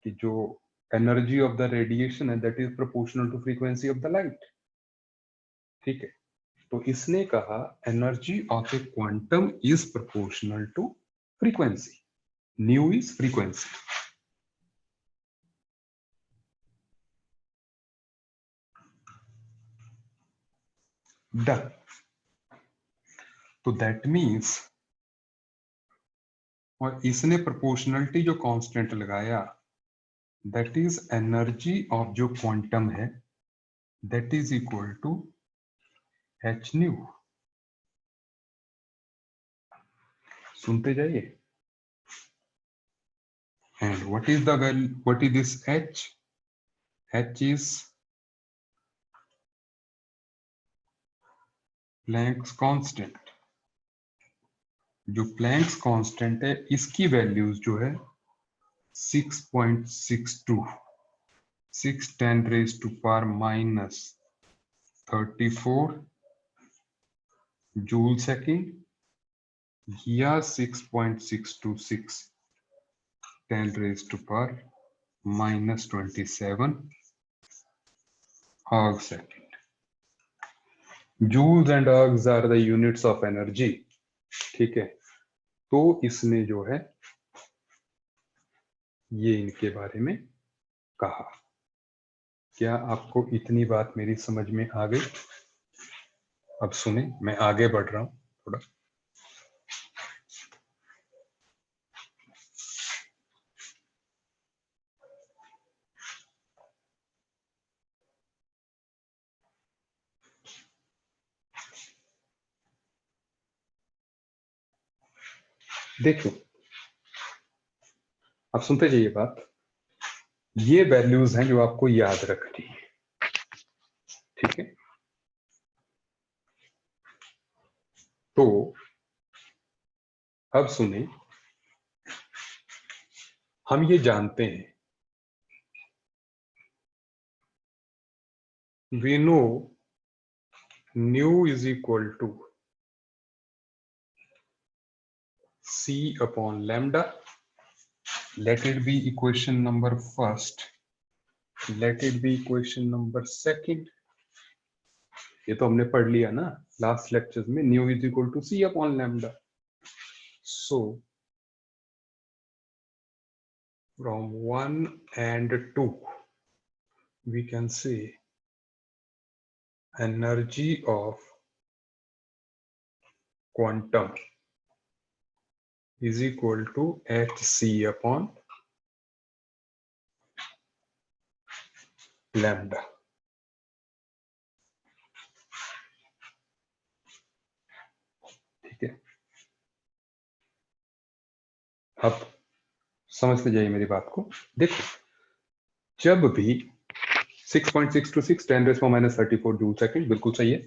कि जो एनर्जी ऑफ द रेडिएशन है that is proportional to frequency of the light. ठीक है, तो इसने कहा energy of a quantum is proportional to frequency, nu is frequency. Done. तो दैट मीन्स, और इसने प्रोपोर्शनलिटी जो कांस्टेंट लगाया, दैट इज एनर्जी ऑफ जो क्वांटम है that is equal to h nu. सुनते जाइए। And what is the value, what is this H? H is Planck's constant. जो प्लैंक्स कांस्टेंट है इसकी वैल्यूज जो है 6.62, 6 10 raised to power minus 34 joule second या 6.626 10 raised to power minus 27 arc second। joules and arcs are the units of energy। ठीक है, तो इसने जो है ये इनके बारे में कहा। क्या आपको इतनी बात मेरी समझ में आ गई? अब सुने, मैं आगे बढ़ रहा हूं थोड़ा। देखो, आप सुनते जाइए बात। ये वैल्यूज हैं जो आपको याद रखनी है, ठीक है? तो अब सुने, हम ये जानते हैं, we know nu is equal to c upon lambda. Let it be equation number first, let it be equation number second. ये तो हमने पढ़ लिया ना लास्ट लेक्चर्स में, nu is equal to c upon lambda. So from 1 and 2 we can say energy of quantum is equal to hc upon lambda. ठीक है, अब समझते जाइए मेरी बात को। देखो, जब भी 6.626 10⁻⁻34 जूल सेकंड, बिल्कुल सही है।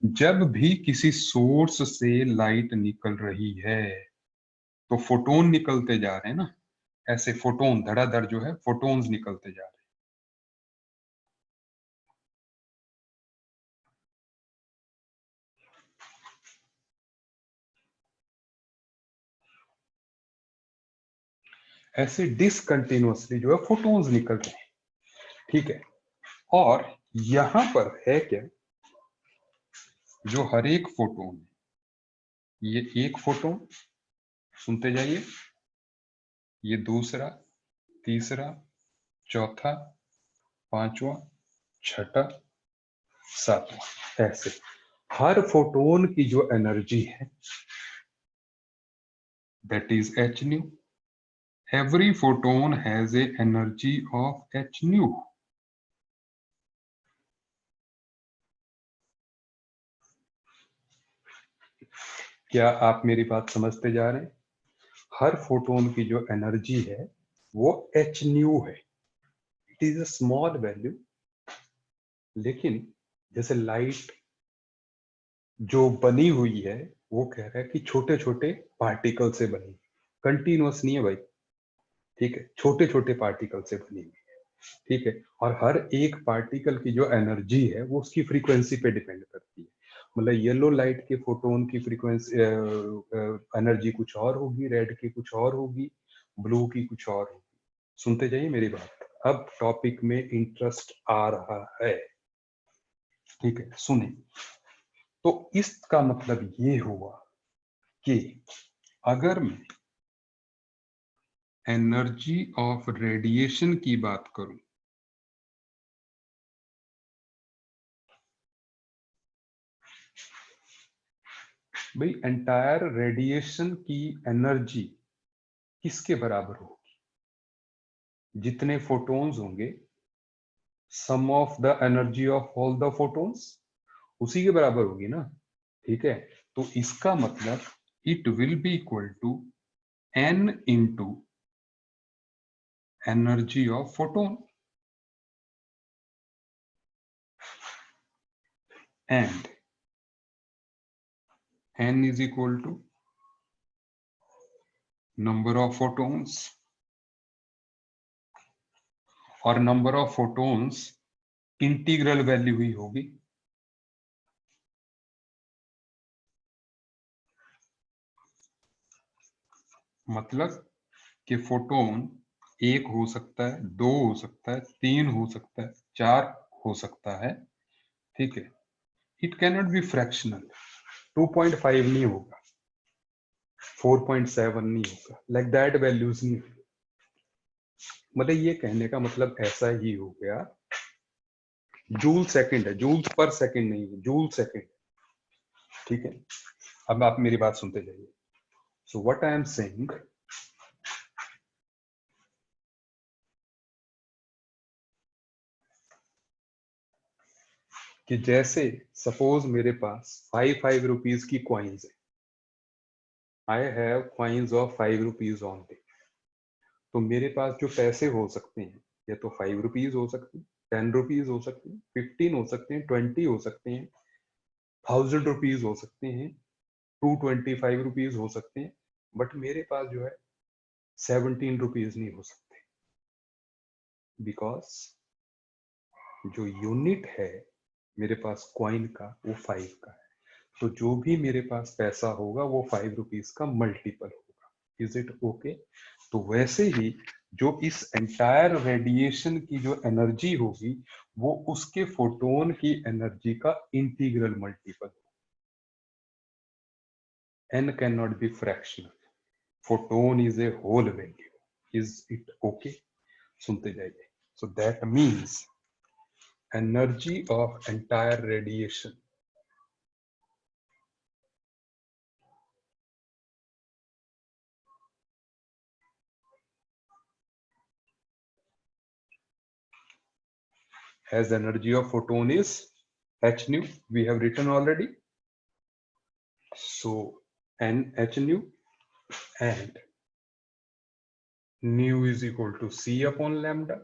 जब भी किसी सोर्स से लाइट निकल रही है तो फोटोन निकलते जा रहे हैं ना, ऐसे फोटोन धड़ाधड़ जो है फोटोन्स निकलते जा रहे हैं। ऐसे डिसकंटिन्यूअसली जो है फोटोन्स निकल रहे हैं, ठीक है? और यहां पर है क्या, जो हर एक फोटोन, ये एक फोटोन, सुनते जाइए, ये दूसरा, तीसरा, चौथा, पांचवा, छठा, सातवां, ऐसे हर फोटोन की जो एनर्जी है that is h nu. Every photon has a energy of h nu. क्या आप मेरी बात समझते जा रहे हैं? हर फोटोन की जो एनर्जी है वो h nu है। It is a small value, लेकिन जैसे लाइट जो बनी हुई है वो कह रहा है कि छोटे छोटे पार्टिकल से बनी, कंटिन्यूअस नहीं है भाई, ठीक है? छोटे छोटे पार्टिकल से बनी हुई है, ठीक है? और हर एक पार्टिकल की जो एनर्जी है वो उसकी फ्रीक्वेंसी पे डिपेंड करती है। मतलब येलो लाइट के फोटोन की फ्रीक्वेंसी एनर्जी कुछ और होगी, रेड की कुछ और होगी, ब्लू की कुछ और होगी। सुनते जाइए मेरी बात, अब टॉपिक में इंटरेस्ट आ रहा है, ठीक है? सुने, तो इसका मतलब ये हुआ कि अगर मैं एनर्जी ऑफ रेडिएशन की बात करूं, भाई एंटायर रेडिएशन की एनर्जी किसके बराबर होगी? जितने फोटॉन्स होंगे, sum of the energy of all the photons, उसी के बराबर होगी ना, ठीक है? तो इसका मतलब it will be equal to n into energy of photon, and n is equal to number of photons, और number of photons integral value ही होगी। मतलब कि फोटोन एक हो सकता है, दो हो सकता है, तीन हो सकता है, चार हो सकता है, ठीक है? It can not be fractional, 2.5 नहीं होगा, 4.7 नहीं होगा, लाइक दैट वैल्यूज नहीं होगी। मतलब ये कहने का मतलब ऐसा ही हो गया जूल सेकंड है, जूल्स पर सेकंड नहीं है, जूल सेकंड। ठीक है, अब आप मेरी बात सुनते जाइए। So what I am saying, कि जैसे सपोज मेरे पास 5 रुपीज की कॉइन्स है, I have coins of 5 rupees only. तो मेरे पास जो पैसे हो सकते हैं, या तो 5 रुपीज हो सकते हैं, 10 रुपीज हो सकते हैं, 15 हो सकते हैं, 20 हो सकते हैं, 1000 रुपीज हो सकते हैं, 225 रुपीज हो सकते हैं, बट मेरे पास जो है 17 रुपीज नहीं हो सकते, बिकॉज जो यूनिट है मेरे पास कॉइन का वो 5 का है। तो जो भी मेरे पास पैसा होगा वो 5 रुपीज का मल्टीपल होगा। Is it okay? तो वैसे ही जो इस एंटायर रेडिएशन की जो एनर्जी होगी वो उसके फोटोन की एनर्जी का integral multiple. n cannot be fractional, photon is a whole value. Is it okay? सुनते जाइए। So that means energy of entire radiation as energy of photon is h nu. We have written already. So n h nu, and nu is equal to c upon lambda.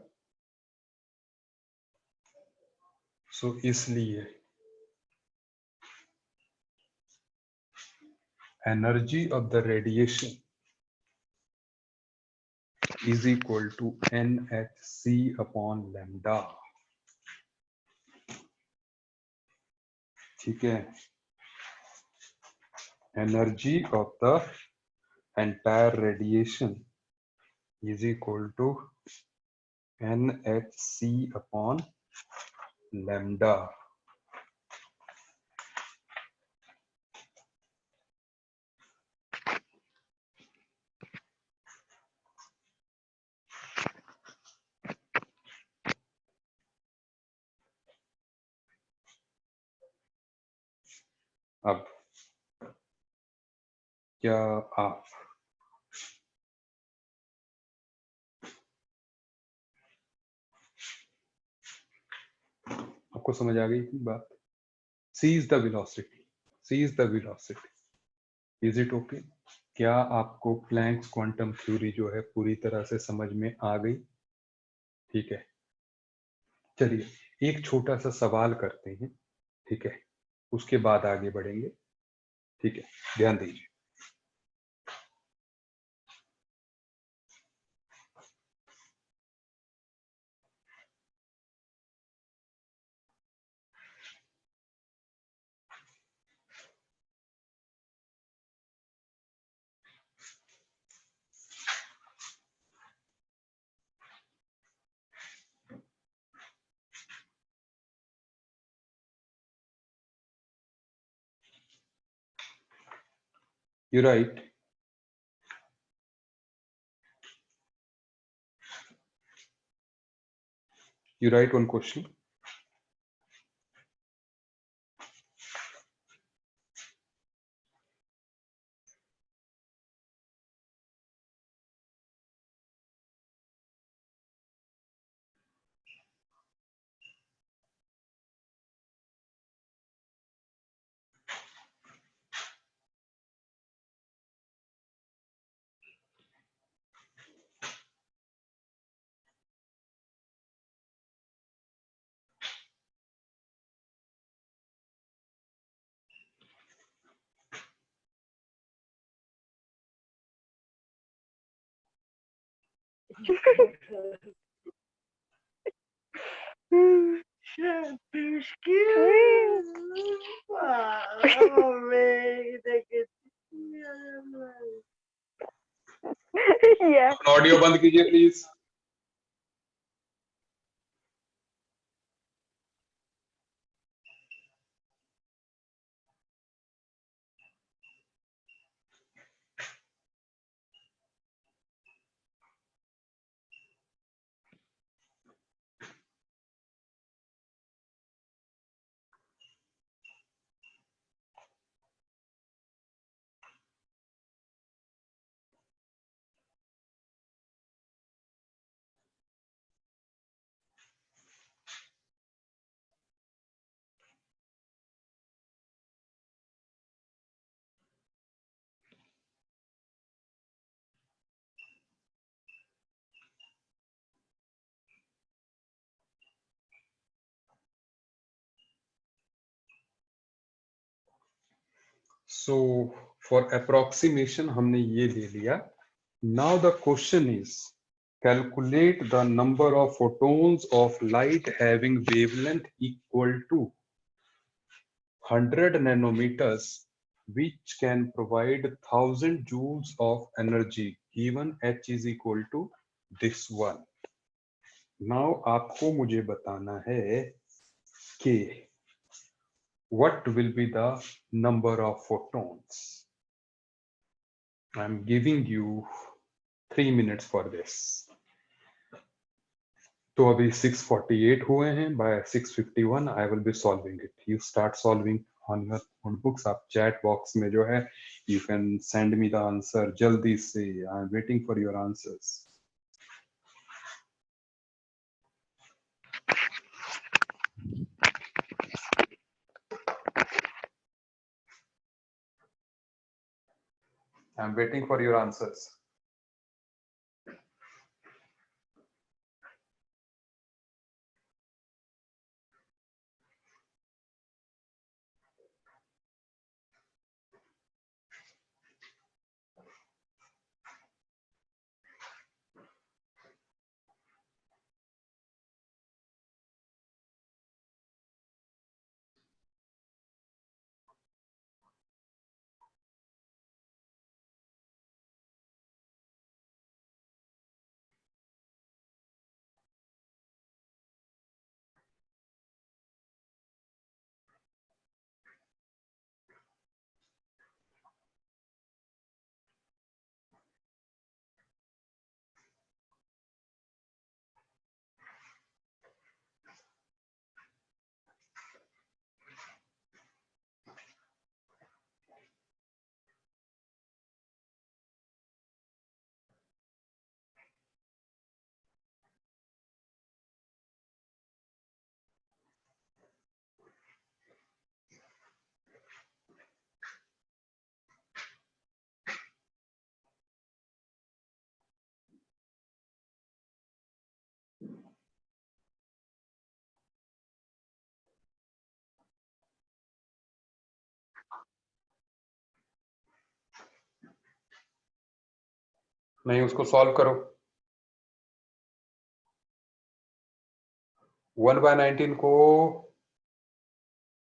So इसलिए energy of the radiation is equal to nhc upon lambda. ठीक है, energy of the entire radiation is equal to nhc upon lambda. अब क्या आप आपको समझ आ गई बात? c is the velocity, c is the velocity. Is it okay? क्या आपको प्लैंक्स क्वांटम थ्योरी जो है पूरी तरह से समझ में आ गई? ठीक है, चलिए एक छोटा सा सवाल करते हैं, ठीक है, उसके बाद आगे बढ़ेंगे। ठीक है, ध्यान दीजिए। You write, you write one question. Audio बंद कीजिए प्लीज। So for approximation हमने ये ले लिया. Now the question is, calculate the number of photons of light having wavelength equal to 100 nanometers, which can provide 1000 joules of energy given H is equal to this one. Now आपको मुझे बताना है कि what will be the number of photons. I'm giving you 3 minutes for this. तो अभी 6:48 हुए हैं. By 6:51 I will be solving it. You start solving on your notebooks. आप chat box में जो है you can send me the answer जल्दी से. I'm waiting for your answers. I'm waiting for your answers. नहीं, उसको सॉल्व करो. 1/19 को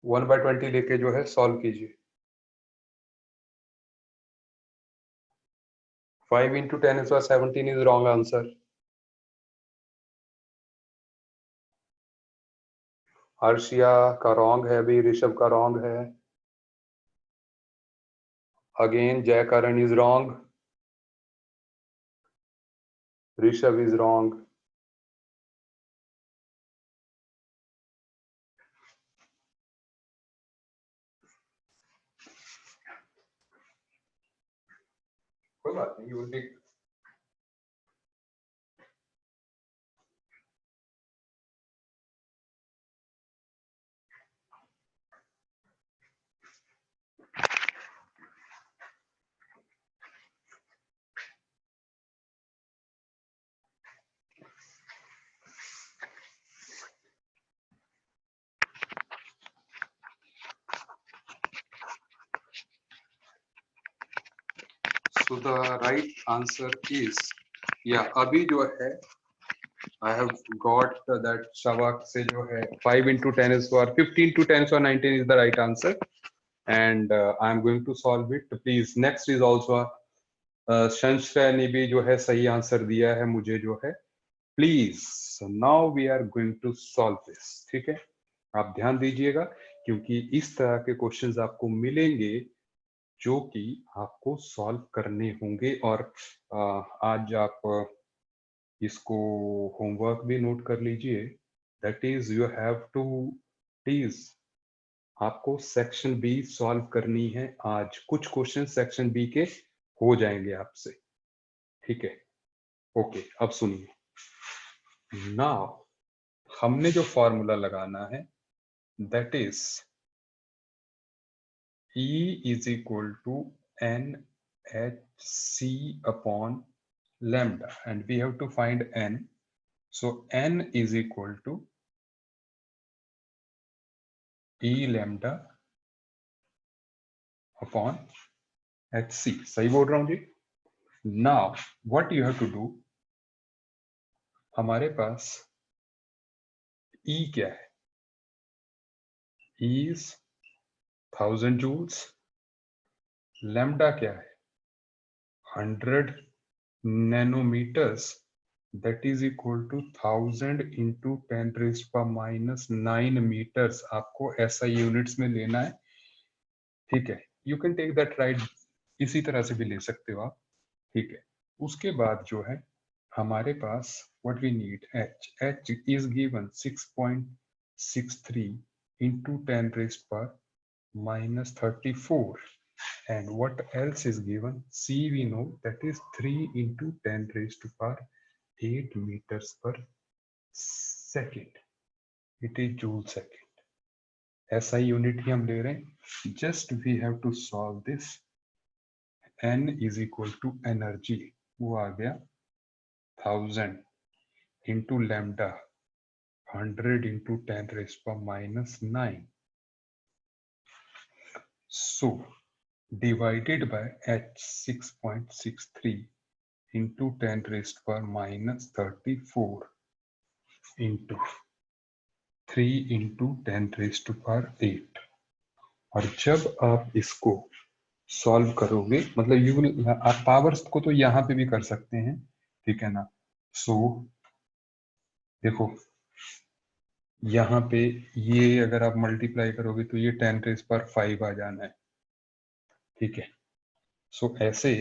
1/20 लेके जो है सॉल्व कीजिए. 5 into 10 is 17 is wrong answer. हर्षिया का रॉन्ग है, भी ऋषभ का रॉन्ग है. Again Jay Karan is wrong. Rishabh is wrong. कोई बात नहीं, you will take. So the right answer is, yeah, अभी जो है I have got that Shavak से जो है 5 into 10 is for 15 to 10 is for 19 is the right answer, and I am going to solve it. Please, next is also संश्रय ने भी जो है सही आंसर दिया है मुझे जो है. Please now we are going to solve this. ठीक है, आप ध्यान दीजिएगा क्योंकि इस तरह के क्वेश्चंस आपको मिलेंगे जो कि आपको सॉल्व करने होंगे. और आज आप इसको होमवर्क भी नोट कर लीजिए. That is you have to, please आपको सेक्शन बी सॉल्व करनी है आज. कुछ क्वेश्चन सेक्शन बी के हो जाएंगे आपसे. ठीक है, ओके. अब सुनिए. नाउ हमने जो फॉर्मूला लगाना है that is E is equal to NHC upon lambda, and we have to find N. So N is equal to E lambda upon HC। सही बोल रहा हूं जी? Now what you have to do, हमारे पास E क्या है? E is 1000 joules. Lambda क्या है? 100 nanometres, that is equal to 1000 into 10 raised power minus 9 meters। आपको SI यूनिट्स में लेना है, ठीक है? You can take that right, इसी तरह से भी ले सकते हो आप, ठीक है? उसके बाद जो है हमारे पास what we need, H is given 6.63 into 10 raised power minus 34, and what else is given? C we know, that is 3 into 10 raised to power 8 meters per second। it is joule second। SI unit ही हम ले रहे हैं। Just we have to solve this. N is equal to energy, वो आ गया 1000 into lambda 100 into 10 raised to minus 9, so divided by H 6.63 into 10 raised to minus 34 into 3 into 10 raised to power 8। और जब आप इसको सॉल्व करोगे, मतलब you will, आप पावर्स को तो यहाँ पे भी कर सकते हैं, ठीक है ना? सो देखो यहाँ पे ये अगर आप मल्टीप्लाई करोगे तो ये 10 रेज पर 5 आ जाना है, ठीक है? सो ऐसे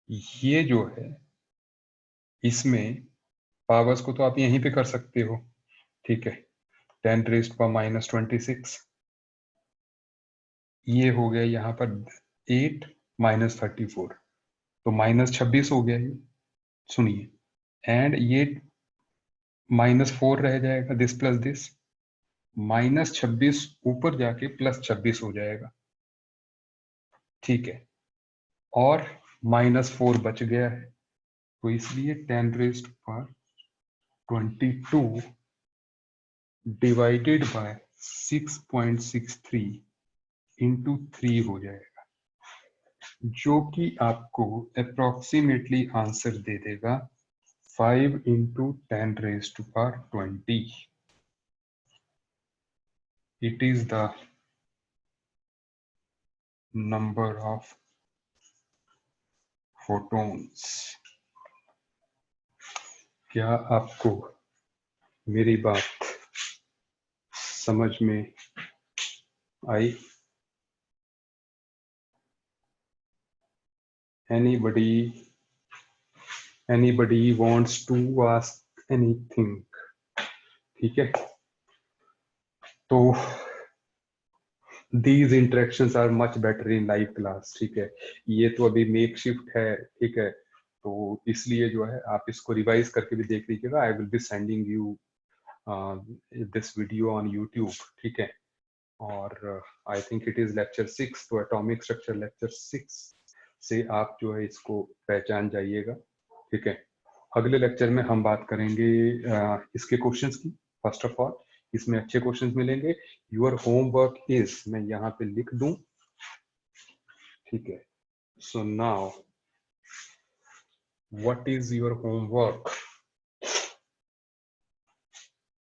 ये जो है इसमें पावर्स को तो आप यहीं पे कर सकते हो, ठीक है? 10 रेज पर माइनस 26, ये हो गया यहाँ पर 8 माइनस 34, तो माइनस 26 हो गया ये, सुनिए, एंड ये माइनस 4 रह जाएगा, दिस प्लस दिस, माइनस 26 ऊपर जाके प्लस 26 हो जाएगा, ठीक है? और माइनस 4 बच गया है, तो इसलिए 10 रेज्ड पर 22 डिवाइडेड बाय 6.63 इंटू 3 हो जाएगा, जो कि आपको अप्रोक्सीमेटली आंसर दे देगा 5 into 10 raised to power 20। It is the number of photons. क्या आपको मेरी बात समझ में आई? anybody wants to ask anything? ठीक है, तो these interactions are much better in live class, ठीक है? ये तो अभी मेक शिफ्ट है, ठीक है? तो इसलिए जो है आप इसको रिवाइज करके भी देख लीजिएगा। I will be sending you this video on YouTube, ठीक है? और I think it is lecture 6, तो एटॉमिक स्ट्रक्चर लेक्चर 6 से आप जो है इसको पहचान जाइएगा, ठीक है? अगले लेक्चर में हम बात करेंगे इसके क्वेश्चंस की। फर्स्ट ऑफ ऑल इसमें अच्छे क्वेश्चंस मिलेंगे। योर होमवर्क इज, मैं यहाँ पे लिख दूं, ठीक है? So now what is your homework?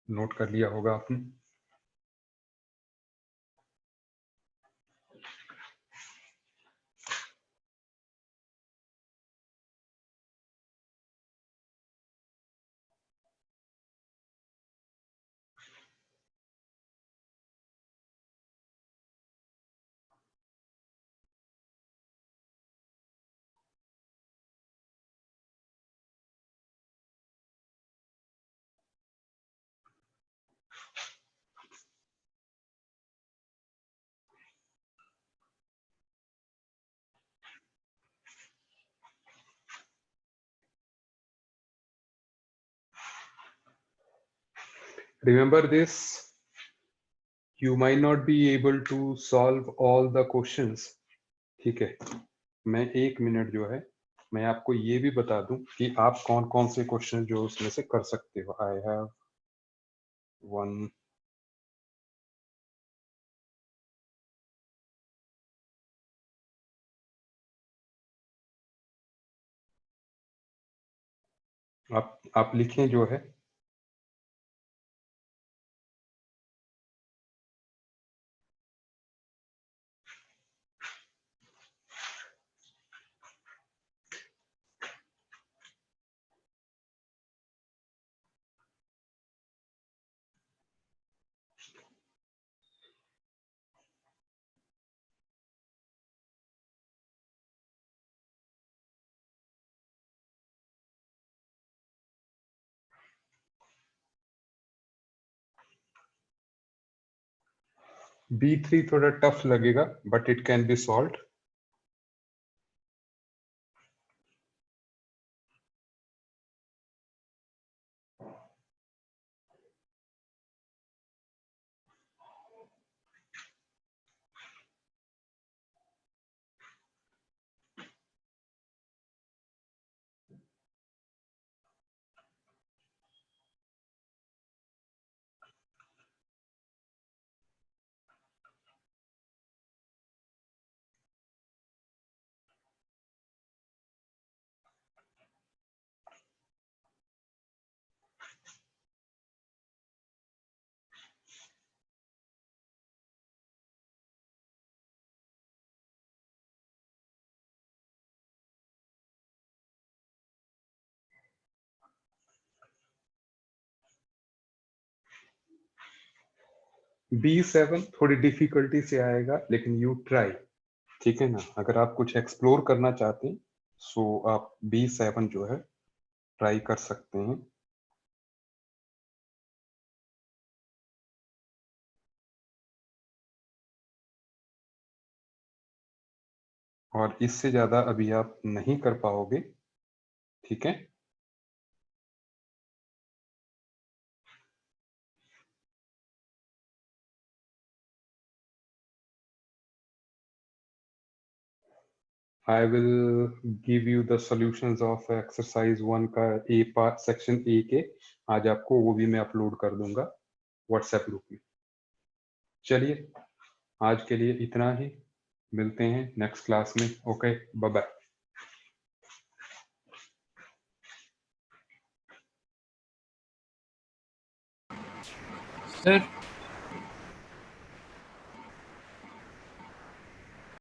Note कर लिया होगा आपने। Remember this, you might not be able to solve all the questions, ठीक है? मैं 1 मिनट जो है मैं आपको ये भी बता दूं कि आप कौन कौन से क्वेश्चन जो उसमें से कर सकते हो। आई हैव वन आप लिखें जो है। B3 थोड़ा टफ लगेगा but it can be solved. B7 थोड़ी डिफिकल्टी से आएगा लेकिन यू ट्राई, ठीक है ना। अगर आप कुछ एक्सप्लोर करना चाहते हैं सो आप B7 जो है ट्राई कर सकते हैं। और इससे ज्यादा अभी आप नहीं कर पाओगे, ठीक है। I will give you the solutions of exercise 1 का ए पार्ट सेक्शन ए के, आज आपको वो भी मैं अपलोड कर दूंगा व्हाट्सएप ग्रुप में। चलिए आज के लिए इतना ही, मिलते हैं नेक्स्ट क्लास में। Okay, bye bye. सर